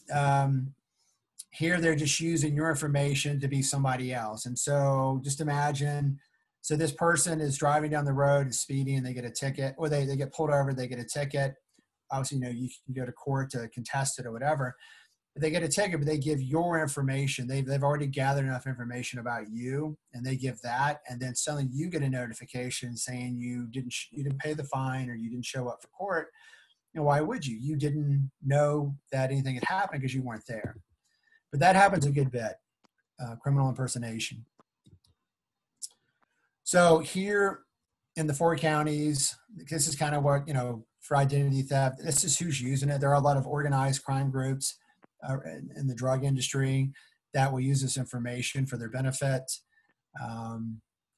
Here they're just using your information to be somebody else. And so just imagine, so this person is driving down the road, is speeding, and they get a ticket, or they get pulled over, they get a ticket. Obviously, you can go to court to contest it or whatever. But they get a ticket, but they give your information. They've already gathered enough information about you, and they give that, and then suddenly you get a notification saying you didn't pay the fine, or you didn't show up for court. Why would you? You didn't know that anything had happened because you weren't there. But that happens a good bit, criminal impersonation. So here in the 4 counties, this is kind of what, for identity theft, this is who's using it. There are a lot of organized crime groups in the drug industry that will use this information for their benefit.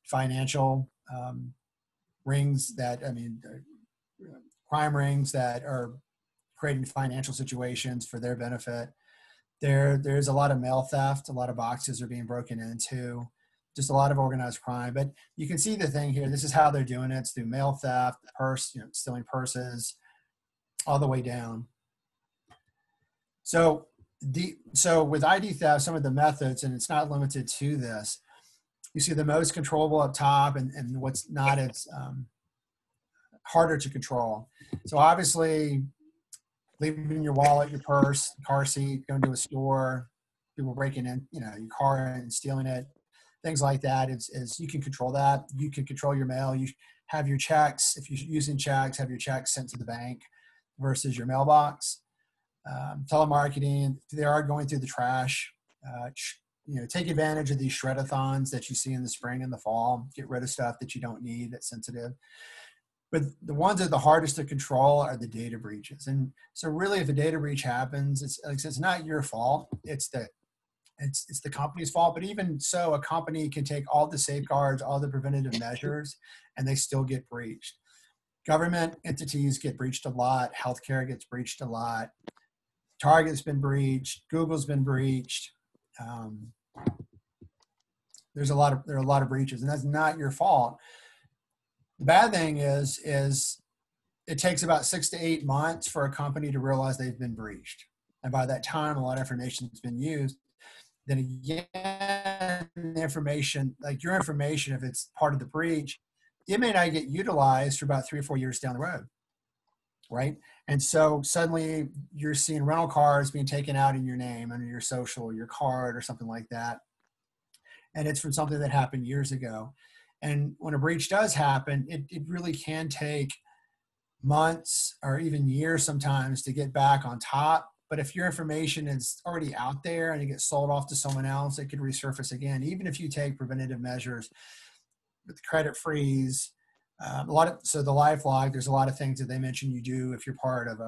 Financial rings crime rings that are creating financial situations for their benefit. There's a lot of mail theft. A lot of boxes are being broken into. Just a lot of organized crime. But you can see the thing here. This is how they're doing it. It's through mail theft, stealing purses, all the way down. So with ID theft, some of the methods, and it's not limited to this, you see the most controllable up top, and what's not, it's harder to control. So obviously, leaving your wallet, your purse, car seat, going to a store, people breaking in, you know, your car and stealing it, things like that. Is you can control that. You can control your mail. You have your checks, if you're using checks, have your checks sent to the bank versus your mailbox. Telemarketing, they are going through the trash. You know, take advantage of these shred-a-thons that you see in the spring and the fall. Get rid of stuff that you don't need that's sensitive. But the ones that are the hardest to control are the data breaches. And so really, if a data breach happens, it's not your fault. It's the company's fault. But even so, a company can take all the safeguards, all the preventative measures, and they still get breached. Government entities get breached a lot. Healthcare gets breached a lot. Target's been breached. Google's been breached. There are a lot of breaches, and that's not your fault. The bad thing is it takes about 6 to 8 months for a company to realize they've been breached, and by that time, a lot of information has been used. Then again, the information, like your information, if it's part of the breach, it may not get utilized for about 3 or 4 years down the road, right? And so suddenly you're seeing rental cars being taken out in your name, under your social, your card, or something like that. And it's from something that happened years ago. And when a breach does happen, it really can take months or even years sometimes to get back on top. But if your information is already out there and it gets sold off to someone else, it could resurface again, even if you take preventative measures with credit freeze. So the LifeLog, there's a lot of things that they mention you do if you're part of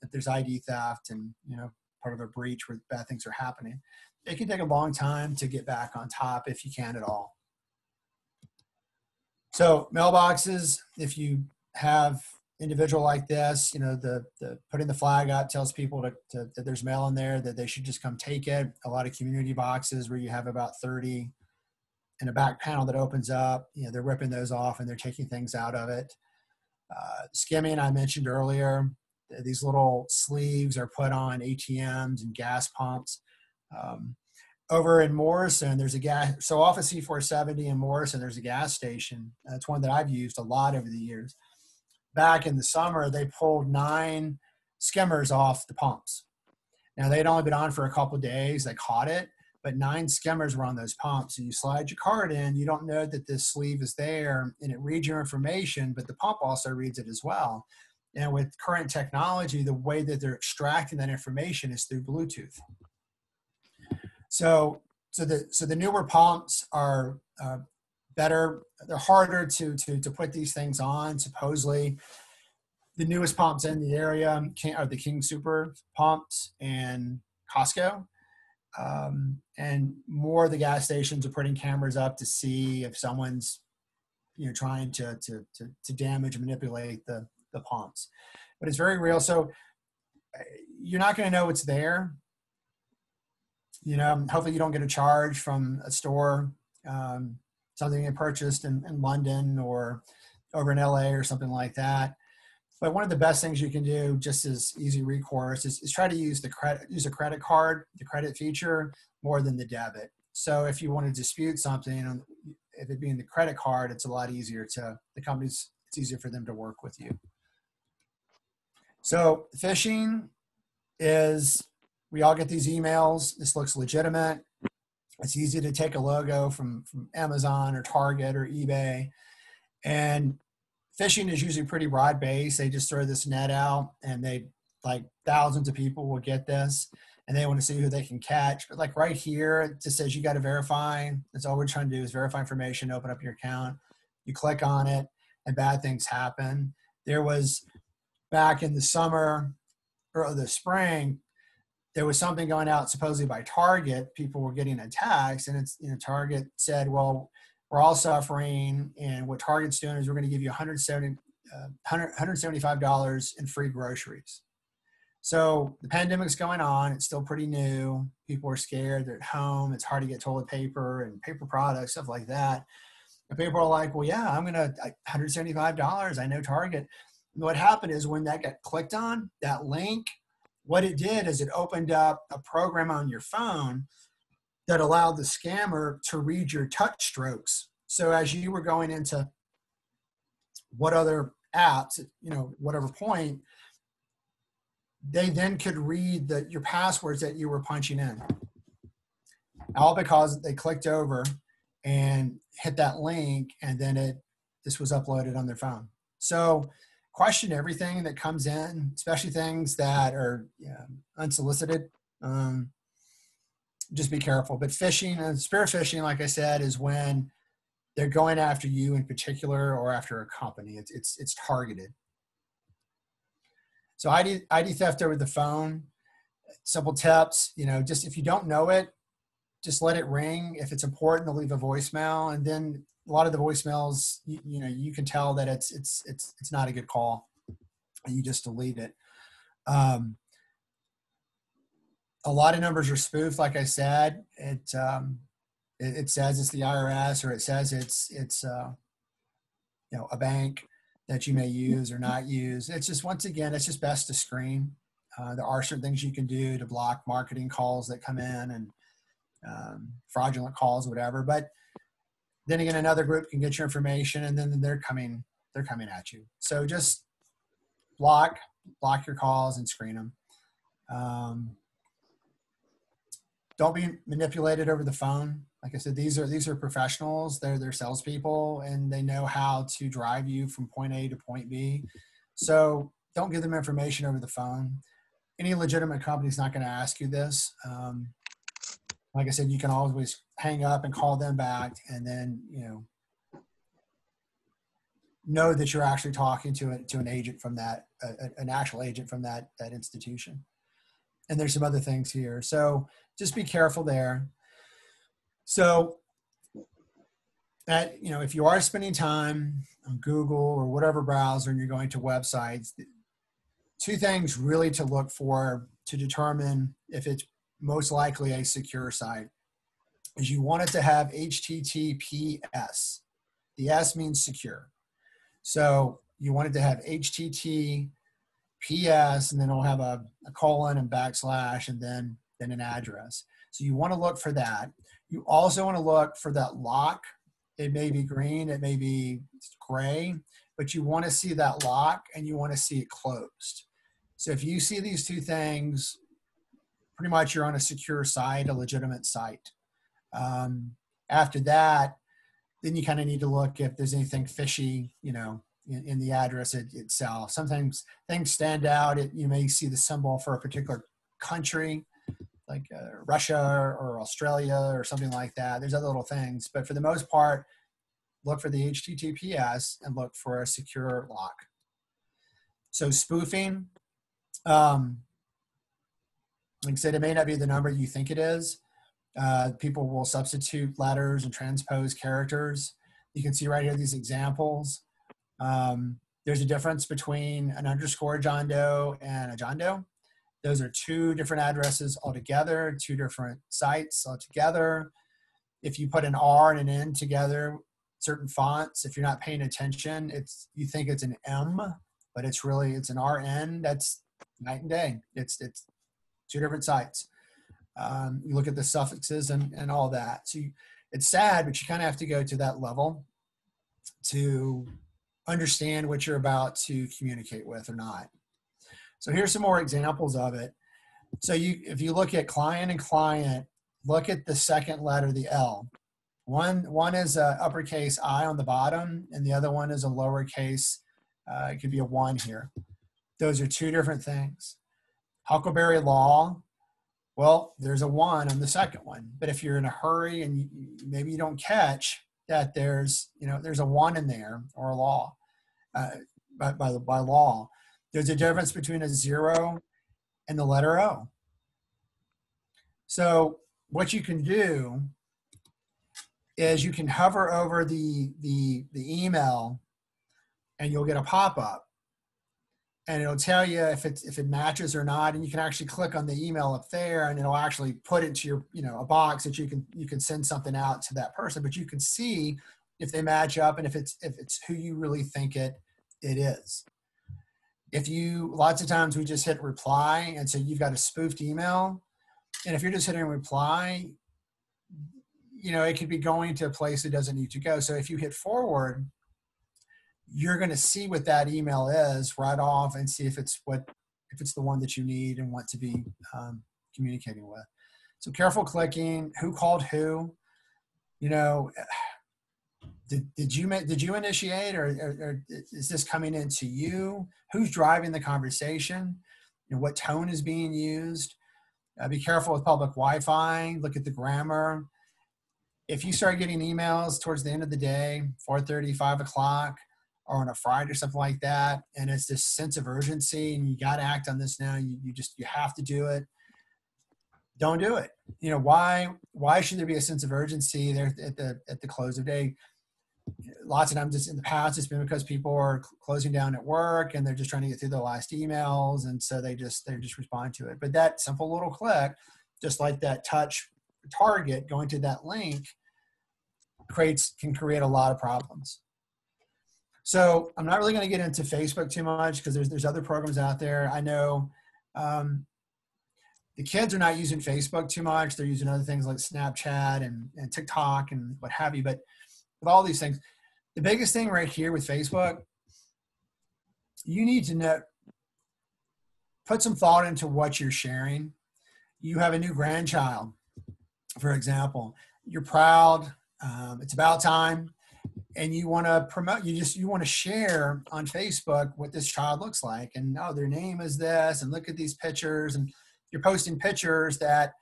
if there's ID theft and, you know, part of a breach where bad things are happening. It can take a long time to get back on top if you can at all. So mailboxes, if you have individual like this, you know, the putting the flag up tells people that there's mail in there, that they should just come take it. A lot of community boxes where you have about 30 and a back panel that opens up, you know, they're ripping those off and they're taking things out of it. Skimming, I mentioned earlier, these little sleeves are put on ATMs and gas pumps. Over in Morrison, there's a gas, so off of C470 in Morrison, there's a gas station. That's one that I've used a lot over the years. Back in the summer, they pulled 9 skimmers off the pumps. Now, they'd only been on for a couple of days. They caught it, but 9 skimmers were on those pumps. So you slide your card in, you don't know that this sleeve is there, and it reads your information, but the pump also reads it as well. And with current technology, the way that they're extracting that information is through Bluetooth. So the newer pumps are better. They're harder to put these things on. Supposedly, the newest pumps in the area are the King Super pumps and Costco. And more of the gas stations are putting cameras up to see if someone's, you know, trying to damage, manipulate the pumps. But it's very real. So you're not going to know it's there. You know, hopefully you don't get a charge from a store, something you purchased in London or over in LA or something like that. But one of the best things you can do, just as easy recourse, is try to use a credit card, the credit feature, more than the debit. So if you want to dispute something, if it being the credit card, it's a lot easier it's easier for them to work with you. So phishing is, we all get these emails. This looks legitimate. It's easy to take a logo from Amazon or Target or eBay. And phishing is usually pretty broad-based. They just throw this net out, and thousands of people will get this, and they want to see who they can catch. But like right here, it just says you got to verify. That's all we're trying to do is verify information, open up your account. You click on it, and bad things happen. There was, back in the summer or the spring, there was something going out supposedly by Target. People were getting attacks, and it's, you know, Target said, well, we're all suffering, and what Target's doing is we're going to give you $175 in free groceries. So the pandemic's going on. It's still pretty new. People are scared. They're at home. It's hard to get toilet paper and paper products, stuff like that. And people are like, well, yeah, I'm going to $175. I know Target. And what happened is when that got clicked on, that link, what it did is it opened up a program on your phone that allowed the scammer to read your touch strokes. So as you were going into what other apps, you know, whatever point, they then could read your passwords that you were punching in. all because they clicked over and hit that link, and then this was uploaded on their phone. So question everything that comes in, especially things that are unsolicited. Just be careful. But phishing and spear phishing, like I said, is when they're going after you in particular or after a company. It's targeted. So ID theft over the phone, simple tips, just if you don't know it, just let it ring. If it's important, to leave a voicemail. And then a lot of the voicemails, you can tell that it's not a good call, and you just delete it. A lot of numbers are spoofed. Like I said, it says it's the IRS, or it says it's a bank that you may use or not use. It's just, once again, it's just best to screen. There are certain things you can do to block marketing calls that come in, and fraudulent calls, whatever. But then again, another group can get your information, and then they're coming at you. So just block your calls and screen them. Don't be manipulated over the phone. Like I said, these are professionals. They're salespeople, and they know how to drive you from point A to point B. So don't give them information over the phone. Any legitimate company is not going to ask you this. Like I said, you can always hang up and call them back, and then know that you're actually talking to an agent from that, an actual agent from that institution. And there's some other things here. So just be careful there. So if you are spending time on Google or whatever browser and you're going to websites, two things really to look for to determine if it's most likely a secure site is you want it to have HTTPS. The S means secure. So you want it to have HTTPS, and then it'll have a colon and backslash, and then an address. So you want to look for that. You also want to look for that lock. It may be green, it may be gray, but you want to see that lock, and you want to see it closed. So if you see these two things, pretty much you're on a secure site, a legitimate site. After that, then you kind of need to look if there's anything fishy, in the address itself. Sometimes things stand out. You may see the symbol for a particular country, like Russia or Australia or something like that. There's other little things, but for the most part, look for the HTTPS and look for a secure lock. So spoofing, like I said, it may not be the number you think it is. People will substitute letters and transpose characters. You can see right here these examples. There's a difference between an underscore John Doe and a John Doe. Those are two different addresses altogether, two different sites altogether. If you put an R and an N together, certain fonts, if you're not paying attention, you think it's an M, but it's an RN. That's night and day. It's two different sites. You look at the suffixes and all that. So it's sad, but you kind of have to go to that level to understand what you're about to communicate with or not. So here's some more examples of it. So if you look at client and client, look at the second letter, the L. One is a uppercase I on the bottom, and the other one is a lowercase. It could be a 1 here. Those are two different things. Huckleberry Law, well, there's a 1 on the second one. But if you're in a hurry and maybe you don't catch that there's a 1 in there, or a law, by law. There's a difference between a 0 and the letter O. So what you can do is you can hover over the email, and you'll get a pop-up, and it'll tell you if it matches or not, and you can actually click on the email up there, and it'll actually put it to your a box that you can send something out to that person. But you can see if they match up and if it's who you really think it is. Lots of times we just hit reply, and so you've got a spoofed email, and if you're just hitting reply, it could be going to a place it doesn't need to go. So if you hit forward, you're going to see what that email is right off and see if it's the one that you need and want to be communicating with. So careful clicking, who called who, you know, did you initiate, or is this coming into you? Who's driving the conversation? You know, what tone is being used? Be careful with public Wi-Fi. Look at the grammar. If you start getting emails towards the end of the day, 4:30, 5 o'clock, or on a Friday or something like that, and it's this sense of urgency and you got to act on this now, you have to do it. Don't do it. You know, why should there be a sense of urgency there at the close of day? Lots of times in the past, it's been because people are closing down at work and they're just trying to get through their last emails. And so they just respond to it. But that simple little click, just like that touch target going to that link, can create a lot of problems. So I'm not really going to get into Facebook too much because there's other programs out there. I know the kids are not using Facebook too much. They're using other things like Snapchat and TikTok and what have you. But with all these things, the biggest thing right here with Facebook, you need to put some thought into what you're sharing. You have a new grandchild, for example. You're proud. It's about time. And you want to promote, you want to share on Facebook what this child looks like. And, oh, their name is this, and look at these pictures. And you're posting pictures that,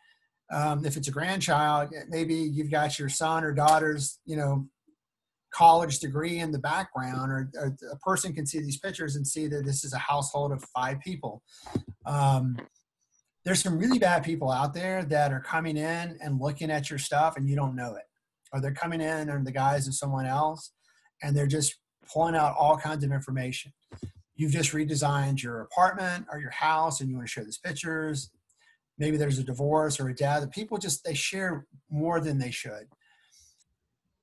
if it's a grandchild, maybe you've got your son or daughter's, college degree in the background, or a person can see these pictures and see that this is a household of 5 people. There's some really bad people out there that are coming in and looking at your stuff and you don't know it. Or they're coming in under the guise of someone else and they're just pulling out all kinds of information. You've just redesigned your apartment or your house and you want to share these pictures. Maybe there's a divorce or a death. People they share more than they should.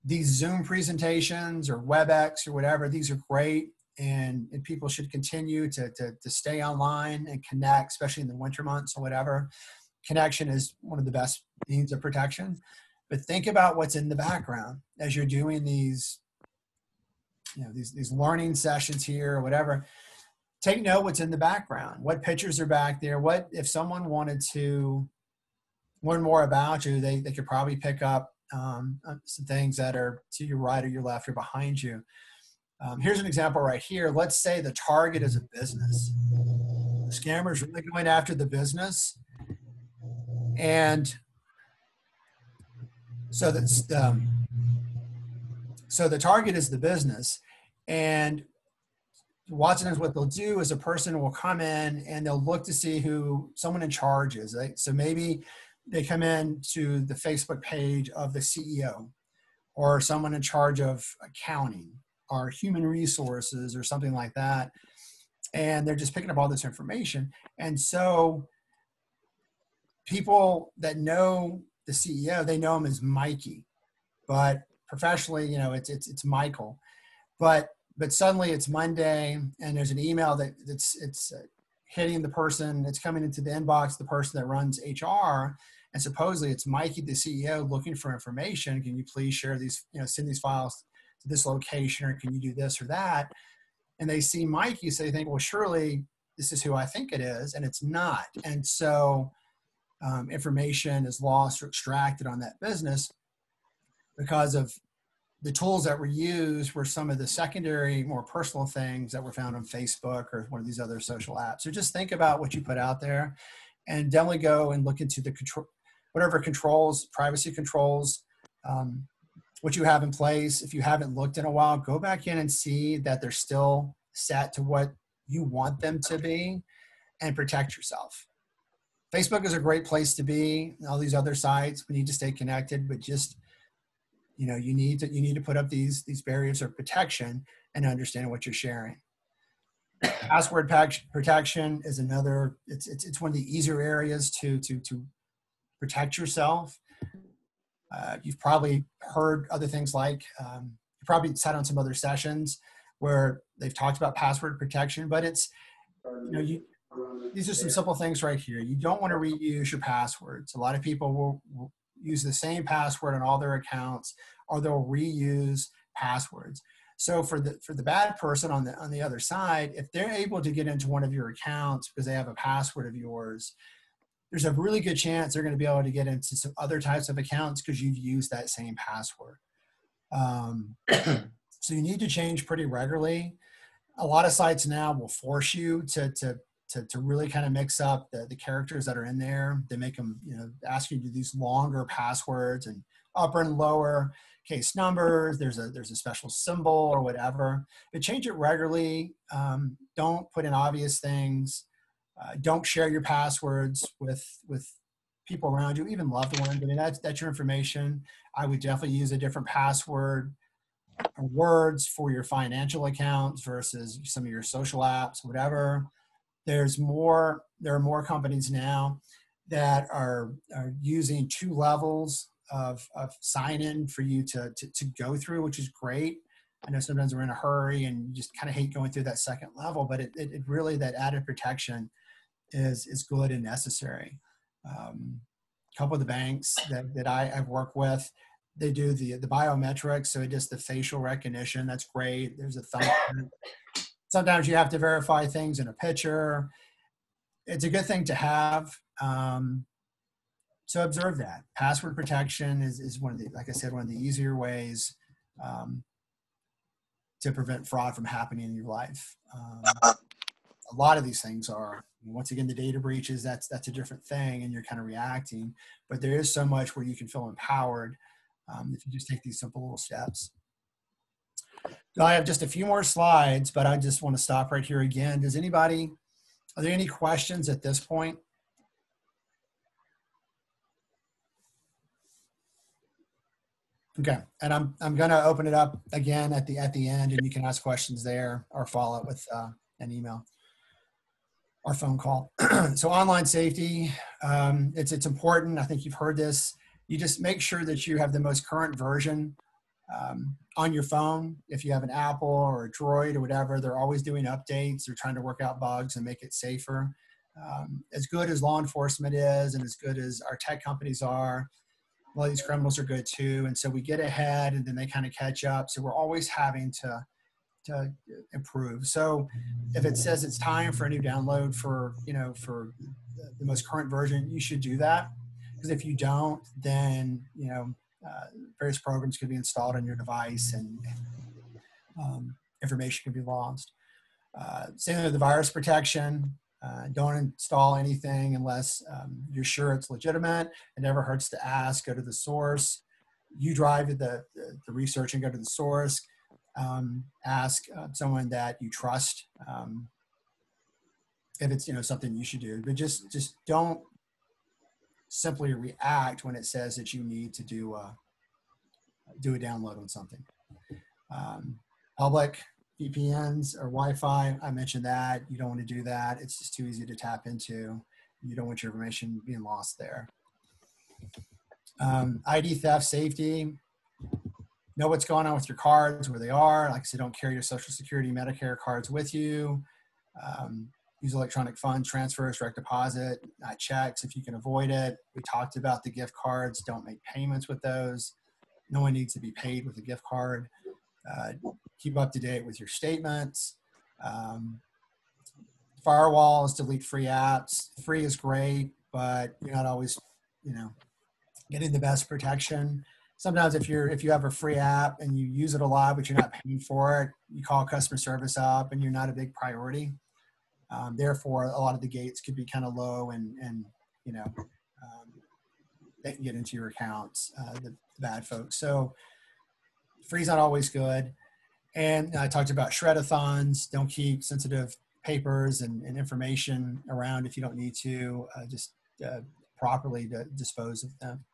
These Zoom presentations or WebEx or whatever, these are great. And people should continue to stay online and connect, especially in the winter months or whatever. Connection is one of the best means of protection. But think about what's in the background as you're doing these, these learning sessions here or whatever. Take note what's in the background. What pictures are back there? What if someone wanted to learn more about you, they could probably pick up some things that are to your right or your left or behind you. Here's an example right here. Let's say the target is a business. The scammer's really going after the business. And so the target is the business. And lots of times what they'll do is a person will come in and they'll look to see who someone in charge is. Right? So maybe they come in to the Facebook page of the CEO or someone in charge of accounting or human resources or something like that. And they're just picking up all this information. And so people that know the CEO, they know him as Mikey, but professionally, it's Michael. But suddenly it's Monday and there's an email that's hitting the person, it's coming into the inbox of the person that runs HR. And supposedly it's Mikey, the CEO, looking for information. Can you please share these, send these files to this location, or can you do this or that? And they see Mikey, so they think, well, surely this is who I think it is, and it's not. And so information is lost or extracted on that business because of the tools that were used were some of the secondary, more personal things that were found on Facebook or one of these other social apps. So just think about what you put out there and definitely go and look into the whatever controls, privacy controls, what you have in place. If you haven't looked in a while, go back in and see that they're still set to what you want them to be and protect yourself. Facebook is a great place to be. All these other sites, we need to stay connected, but just, you need to put up these barriers of protection and understand what you're sharing. Password protection is another, it's one of the easier areas to protect yourself. You've probably heard other things like, you probably sat on some other sessions where they've talked about password protection, but it's, these are some simple things right here. You don't want to reuse your passwords. A lot of people will use the same password on all their accounts, or they'll reuse passwords. So for the bad person on the other side, if they're able to get into one of your accounts because they have a password of yours, there's a really good chance they're going to be able to get into some other types of accounts because you've used that same password. So you need to change pretty regularly. A lot of sites now will force you to really kind of mix up the characters that are in there. They make them, ask you to do these longer passwords and upper and lower case numbers. There's a special symbol or whatever. But change it regularly. Don't put in obvious things. Don't share your passwords with people around you, even loved ones. I mean, that's your information. I would definitely use a different password or words for your financial accounts versus some of your social apps, whatever. There are more companies now that are using 2 levels of sign-in for you to go through, which is great. I know sometimes we're in a hurry and you just kind of hate going through that second level, but it really, that added protection is good and necessary. A couple of the banks that I've worked with, they do the biometrics, so it does the facial recognition. That's great. There's a thumbprint. Sometimes you have to verify things in a picture. It's a good thing to have. So observe that. Password protection is one of the, like I said, one of the easier ways to prevent fraud from happening in your life. A lot of these things are, once again, the data breaches, that's a different thing and you're kind of reacting, but there is so much where you can feel empowered if you just take these simple little steps. So I have just a few more slides, but I just want to stop right here again. Are there any questions at this point? Okay, and I'm going to open it up again at the end, and you can ask questions there or follow up with an email or phone call. So online safety, it's important. I think you've heard this. You just make sure that you have the most current version on your phone. If you have an Apple or a Droid or whatever, they're always doing updates. They're trying to work out bugs and make it safer. As good as law enforcement is and as good as our tech companies are, a lot of these criminals are good too. And so we get ahead and then they kind of catch up. So we're always having to improve. So if it says it's time for a new download for the most current version, you should do that. Because if you don't, then, various programs could be installed on your device and information could be lost. Same with the virus protection. Don't install anything unless you're sure it's legitimate. It never hurts to ask. Go to the source. You drive the research and go to the source. Ask someone that you trust if it's something you should do. But just don't simply react when it says that you need to do a download on something. Public VPNs or Wi-Fi, I mentioned that. You don't want to do that. It's just too easy to tap into. You don't want your information being lost there. ID theft, safety. Know what's going on with your cards, where they are. Like I said, don't carry your Social Security, Medicare cards with you. Use electronic fund transfers, direct deposit, not checks if you can avoid it. We talked about the gift cards. Don't make payments with those. No one needs to be paid with a gift card. Keep up to date with your statements. Firewalls, delete free apps. Free is great, but you're not always, getting the best protection. Sometimes if you have a free app and you use it a lot, but you're not paying for it, you call customer service up and you're not a big priority. Therefore, a lot of the gates could be kind of low and they can get into your accounts, the bad folks. So free's not always good. And I talked about shred-a-thons. Don't keep sensitive papers and information around if you don't need to. Just properly dispose of them.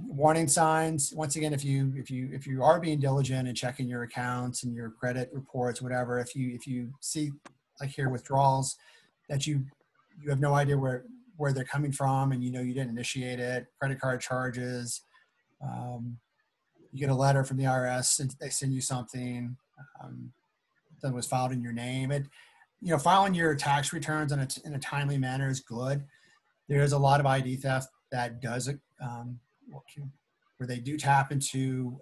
Warning signs. Once again, if you are being diligent and checking your accounts and your credit reports, whatever, if you see, like here, withdrawals that you have no idea where they're coming from and you didn't initiate it, credit card charges, you get a letter from the IRS and they send you something that was filed in your name. Filing your tax returns in a timely manner is good. There's a lot of ID theft that does it, where they do tap into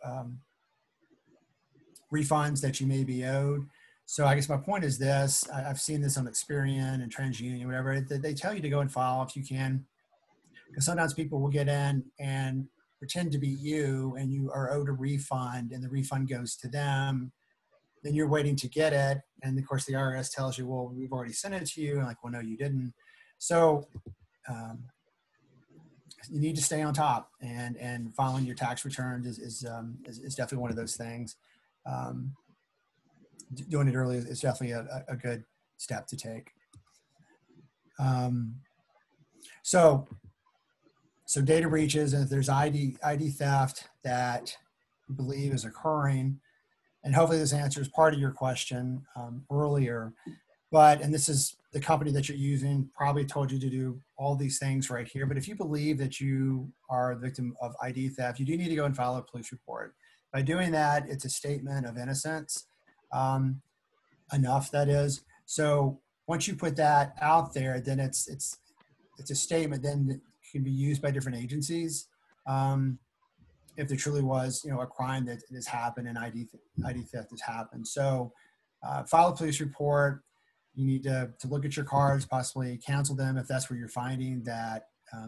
refunds that you may be owed. So I guess my point is this: I've seen this on Experian and TransUnion, whatever. They tell you to go and file if you can, because sometimes people will get in and pretend to be you, and you are owed a refund, and the refund goes to them. Then you're waiting to get it, and of course the IRS tells you, "Well, we've already sent it to you." And like, "Well, no, you didn't." So you need to stay on top, and filing your tax returns is definitely one of those things. Doing it early is definitely a good step to take. So data breaches, and if there's ID theft that you believe is occurring, and hopefully this answers part of your question earlier, and this is the company that you're using probably told you to do all these things right here. But if you believe that you are a victim of ID theft, you do need to go and file a police report. By doing that, it's a statement of innocence, enough that is. So once you put that out there, then it's a statement then that can be used by different agencies. If there truly was, a crime that has happened and ID theft has happened. So file a police report. You need to look at your cards, possibly cancel them if that's where you're finding that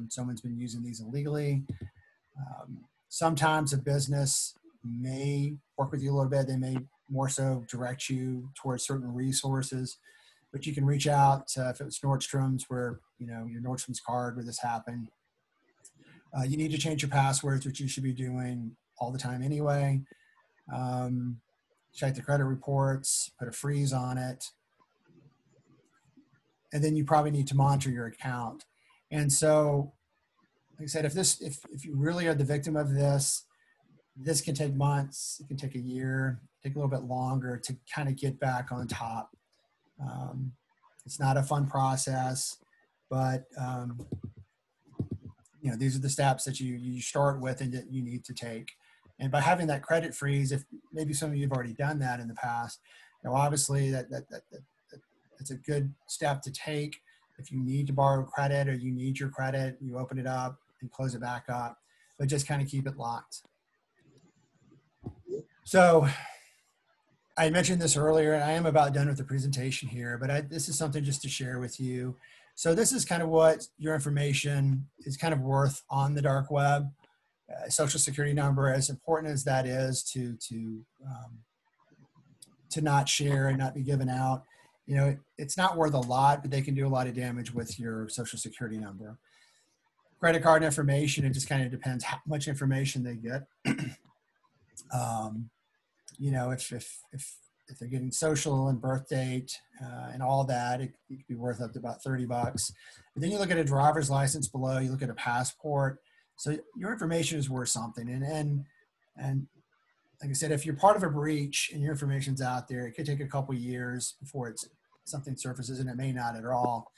someone's been using these illegally. Sometimes a business may work with you a little bit. They may more so direct you towards certain resources, but you can reach out if it was Nordstrom's where, your Nordstrom's card where this happened. You need to change your passwords, which you should be doing all the time anyway. Check the credit reports, put a freeze on it. And then you probably need to monitor your account. And so, like I said, if you really are the victim of this can take months, it can take a year, take a little bit longer to kind of get back on top. It's not a fun process, but these are the steps that you start with and that you need to take. And by having that credit freeze, if maybe some of you have already done that in the past, obviously that's a good step to take. If you need to borrow credit or you need your credit, you open it up and close it back up, but just kind of keep it locked. So I mentioned this earlier, and I am about done with the presentation here, but this is something just to share with you. So this is kind of what your information is kind of worth on the dark web. Social security number, as important as that is to not share and not be given out, it's not worth a lot, but they can do a lot of damage with your social security number. Credit card information, it just kind of depends how much information they get. If they're getting social and birth date and all that, it could be worth up to about $30. But then you look at a driver's license below, you look at a passport. So your information is worth something. And like I said, if you're part of a breach and your information's out there, it could take a couple years before something surfaces, and it may not at all.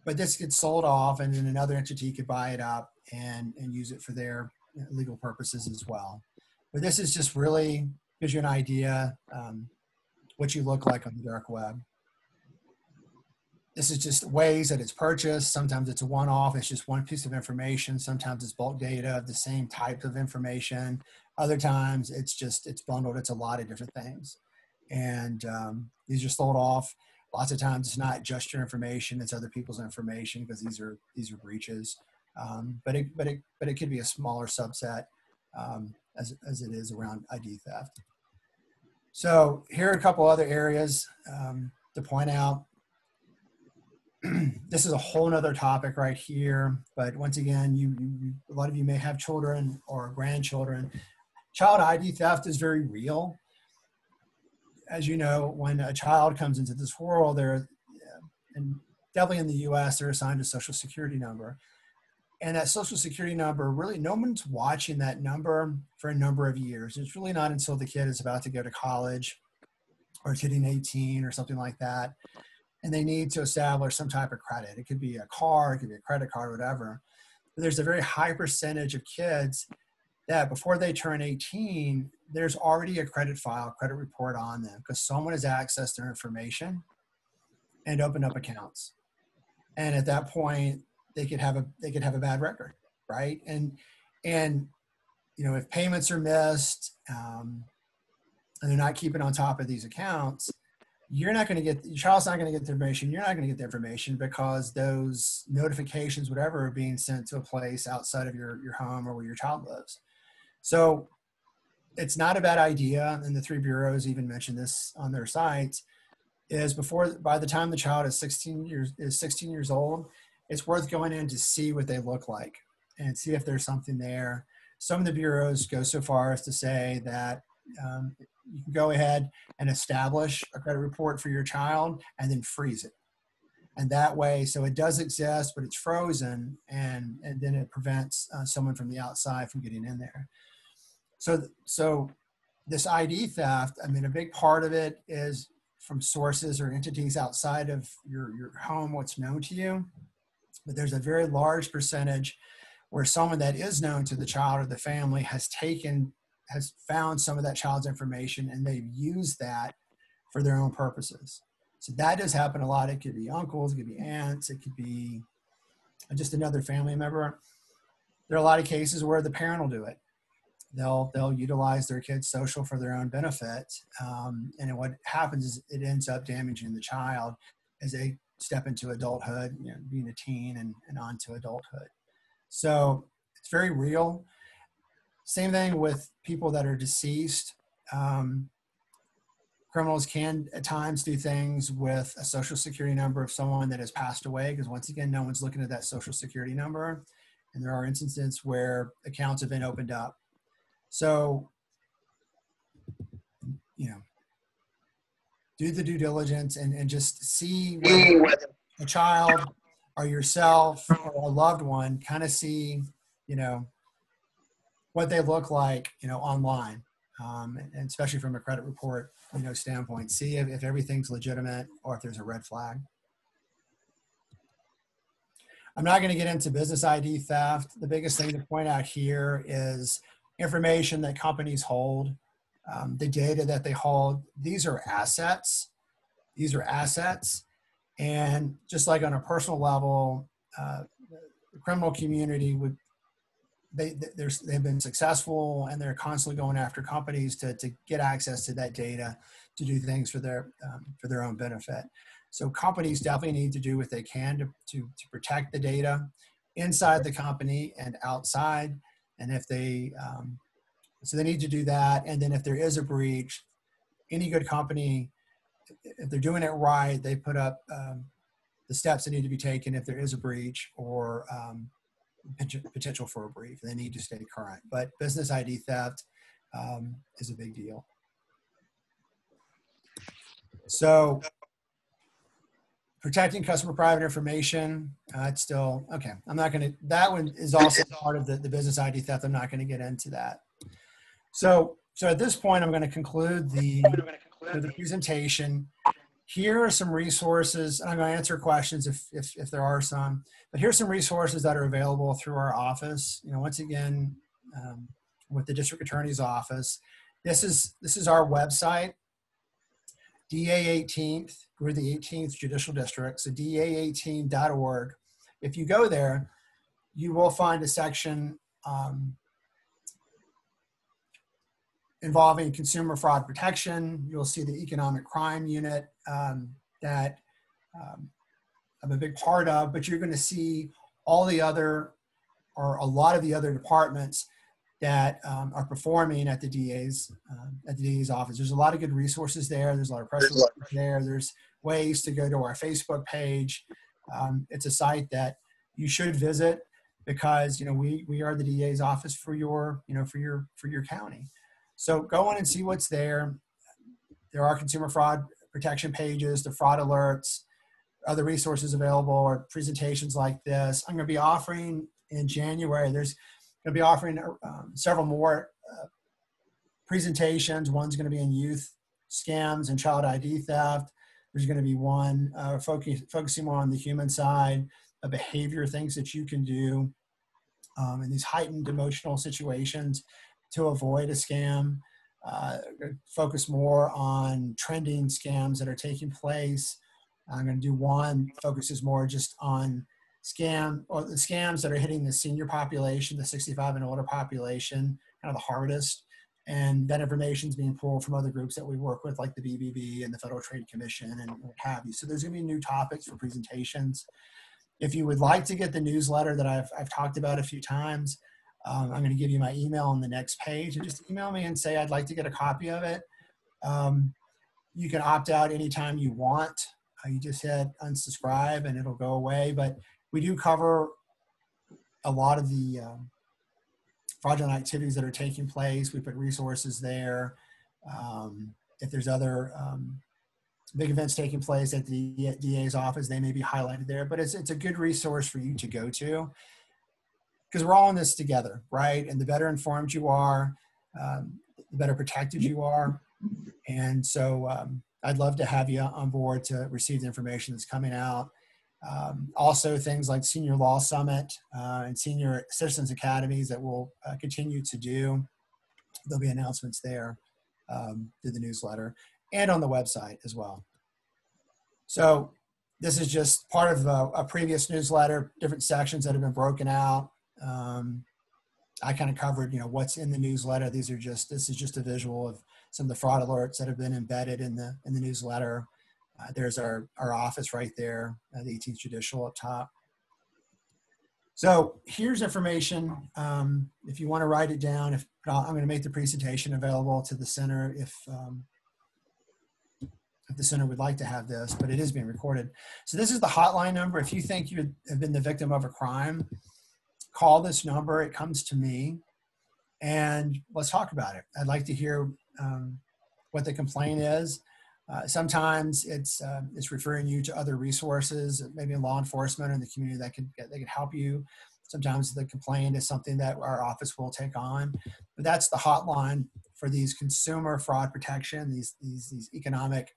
But this gets sold off, and then another entity could buy it up and use it for their legal purposes as well. But this is just really gives you an idea what you look like on the dark web. This is just ways that it's purchased. Sometimes it's a one-off. It's just one piece of information. Sometimes it's bulk data of the same type of information. Other times it's bundled. It's a lot of different things. And these are sold off. Lots of times it's not just your information. It's other people's information because these are breaches. But it could be a smaller subset as it is around ID theft. So here are a couple other areas to point out. This is a whole nother topic right here, but once again, a lot of you may have children or grandchildren. Child ID theft is very real. As you know, when a child comes into this world, and definitely in the US, they're assigned a social security number. And that social security number, really, no one's watching that number for a number of years. It's really not until the kid is about to go to college or is hitting 18 or something like that. And they need to establish some type of credit. It could be a car, it could be a credit card, whatever. But there's a very high percentage of kids that before they turn 18, there's already a credit file, credit report on them because someone has accessed their information and opened up accounts. And at that point, they could have a bad record, right? And if payments are missed, and they're not keeping on top of these accounts, you're not going to get, your child's not going to get the information. You're not going to get the information because those notifications, whatever, are being sent to a place outside of your home or where your child lives. So it's not a bad idea. And the three bureaus even mentioned this on their sites, is by the time the child is 16 years old, it's worth going in to see what they look like and see if there's something there. Some of the bureaus go so far as to say that you can go ahead and establish a credit report for your child and then freeze it. And that way, so it does exist, but it's frozen, and then it prevents someone from the outside from getting in there. So this ID theft, I mean, a big part of it is from sources or entities outside of your home, what's known to you. But there's a very large percentage where someone that is known to the child or the family has found some of that child's information, and they've used that for their own purposes. So that does happen a lot. It could be uncles, it could be aunts, it could be just another family member. There are a lot of cases where the parent will do it. They'll utilize their kid's social for their own benefit. And what happens is it ends up damaging the child as they step into adulthood, being a teen and on to adulthood. So it's very real. Same thing with people that are deceased. Criminals can at times do things with a social security number of someone that has passed away, because once again, no one's looking at that social security number. And there are instances where accounts have been opened up. So, do the due diligence and just see whether a child or yourself or a loved one, kind of see, what they look like, online, and especially from a credit report, standpoint. See if everything's legitimate or if there's a red flag. I'm not going to get into business ID theft. The biggest thing to point out here is information that companies hold, the data that they hold. These are assets. And just like on a personal level, the criminal community they've been successful, and they're constantly going after companies to get access to that data to do things for their own benefit. So companies definitely need to do what they can to protect the data inside the company and outside. And if so they need to do that. And then if there is a breach, any good company, if they're doing it right, they put up the steps that need to be taken if there is a breach or potential for a breach. They need to stay current. But business ID theft is a big deal. So protecting customer private information, it's still, okay. I'm not going to, that one is also part of the business ID theft. I'm not going to get into that. So at this point, I'm going to conclude the presentation. Here are some resources, and I'm going to answer questions if there are some, but here's some resources that are available through our office. Once again, with the district attorney's office, this is our website, DA 18th, we're the 18th Judicial District, so da18.org. If you go there, you will find a section involving consumer fraud protection. You'll see the economic crime unit that I'm a big part of, but you're going to see all the other, or a lot of the other departments that are performing at the DA's office. There's a lot of good resources there. There's a lot of press releases there. There's ways to go to our Facebook page. It's a site that you should visit because we are the DA's office for your county. So go in and see what's there. There are consumer fraud protection pages, the fraud alerts, other resources available, or presentations like this. I'm going to be offering in January, there's going to be offering several more presentations. One's going to be in youth scams and child ID theft. There's going to be one focusing more on the human side of behavior, things that you can do in these heightened emotional situations to avoid a scam. Focus more on trending scams that are taking place. I'm going to do one focuses more just on the scams that are hitting the senior population, the 65 and older population, kind of the hardest. And that information is being pulled from other groups that we work with, like the BBB and the Federal Trade Commission and what have you. So there's going to be new topics for presentations. If you would like to get the newsletter that I've talked about a few times, I'm going to give you my email on the next page, and just email me and say, I'd like to get a copy of it. You can opt out anytime you want. You just hit unsubscribe and it'll go away. But we do cover a lot of the fraudulent activities that are taking place. We put resources there. If there's other big events taking place at the DA's office, they may be highlighted there. But it's a good resource for you to go to, because we're all in this together, right? And the better informed you are, the better protected you are. And so I'd love to have you on board to receive the information that's coming out. Also, things like Senior Law Summit and Senior Citizens Academies that we'll continue to do. There'll be announcements there through the newsletter and on the website as well. So this is just part of a previous newsletter, different sections that have been broken out. I kind of covered, what's in the newsletter. This is just a visual of some of the fraud alerts that have been embedded in the newsletter. There's our office right there, the 18th Judicial up top. So here's information. If you want to write it down, I'm going to make the presentation available to the center if the center would like to have this, but it is being recorded. So this is the hotline number. If you think you have been the victim of a crime, call this number. It comes to me, and let's talk about it. I'd like to hear what the complaint is. Sometimes it's referring you to other resources, maybe in law enforcement or in the community that can help you. Sometimes the complaint is something that our office will take on, but that's the hotline for these consumer fraud protection, these economic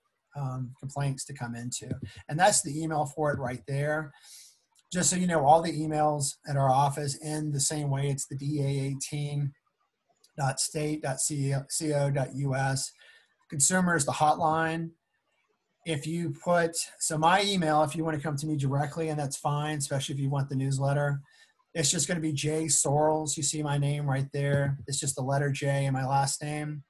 complaints to come into. And that's the email for it right there. Just so you know, all the emails at our office end the same way. It's the da18.state.co.us. Consumer is the hotline. If you put, so my email, if you want to come to me directly, and that's fine, especially if you want the newsletter, it's just going to be J Sorrells. You see my name right there. It's just the letter J and my last name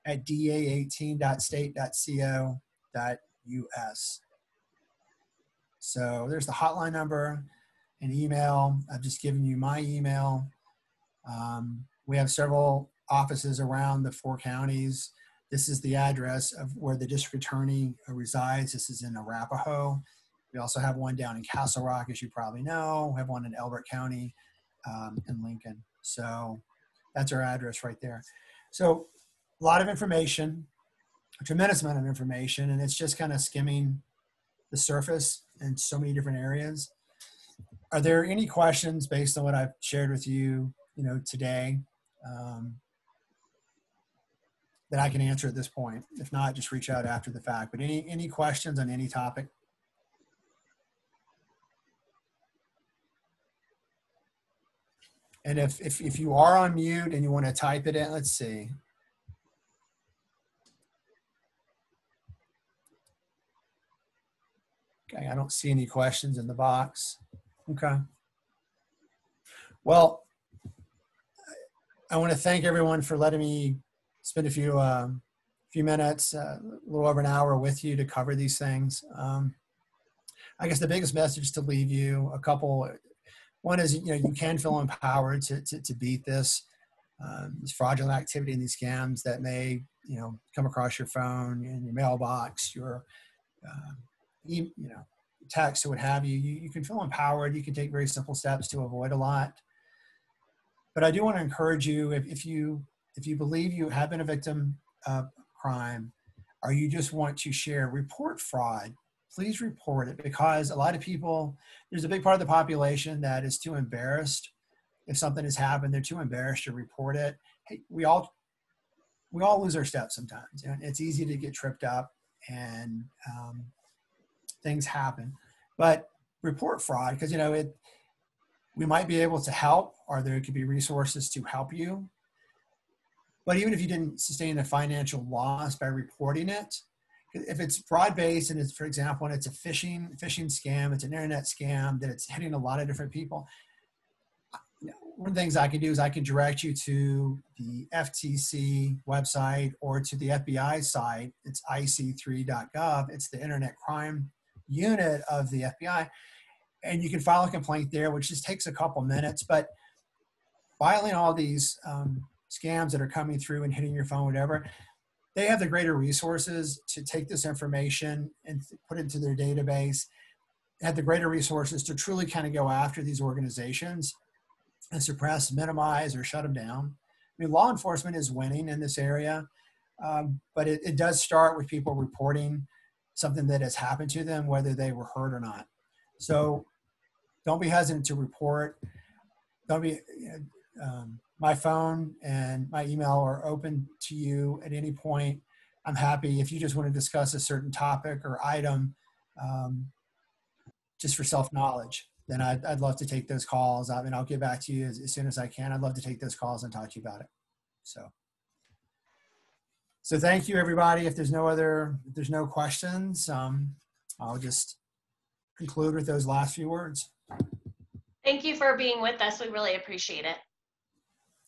at da18.state.co.us. So there's the hotline number and email. I've just given you my email. We have several offices around the 4 counties. This is the address of where the district attorney resides. This is in Arapahoe. We also have one down in Castle Rock, as you probably know. We have one in Elbert County in Lincoln. So that's our address right there. So a lot of information, a tremendous amount of information, and it's just kind of skimming the surface in so many different areas. Are there any questions based on what I've shared with you, today that I can answer at this point? If not, just reach out after the fact. But any questions on any topic? And if you are on mute and you want to type it in, let's see. Okay, I don't see any questions in the box. Okay. Well, I want to thank everyone for letting me spend a few minutes, a little over an hour with you to cover these things. I guess the biggest message to leave you, one is, you can feel empowered to beat this fraudulent activity and these scams that may, come across your phone, in your mailbox, your, text or what have you. You can feel empowered. You can take very simple steps to avoid a lot. But I do want to encourage you, if you believe you have been a victim of crime, or you just want to share, report fraud, please report it, because a lot of people, there's a big part of the population that is too embarrassed. If something has happened, they're too embarrassed to report it. Hey, we all lose our steps sometimes. It's easy to get tripped up, and things happen. But report fraud, because we might be able to help, or there could be resources to help you. But even if you didn't sustain a financial loss by reporting it, if it's fraud-based and it's, for example, and it's a phishing scam, it's an internet scam that it's hitting a lot of different people, one of the things I can do is I can direct you to the FTC website or to the FBI site. It's ic3.gov. It's the Internet Crime Unit of the FBI. And you can file a complaint there, which just takes a couple minutes. But filing all these scams that are coming through and hitting your phone, whatever, they have the greater resources to take this information and put it into their database, have the greater resources to truly kind of go after these organizations and suppress, minimize, or shut them down. I mean, law enforcement is winning in this area, but it does start with people reporting something that has happened to them, whether they were hurt or not. So don't be hesitant to report. Don't be, my phone and my email are open to you at any point. I'm happy if you just want to discuss a certain topic or item, just for self-knowledge, then I'd love to take those calls. I mean, I'll get back to you as soon as I can. I'd love to take those calls and talk to you about it. So thank you, everybody. If there's no questions, I'll just conclude with those last few words. Thank you for being with us. We really appreciate it.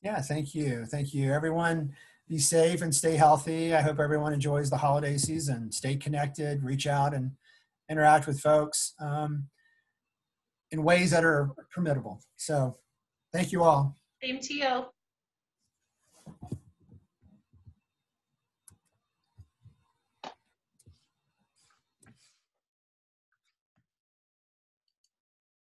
Yeah, thank you. Thank you. Everyone, be safe and stay healthy. I hope everyone enjoys the holiday season. Stay connected, reach out and interact with folks in ways that are permittable. So thank you all. Same to you.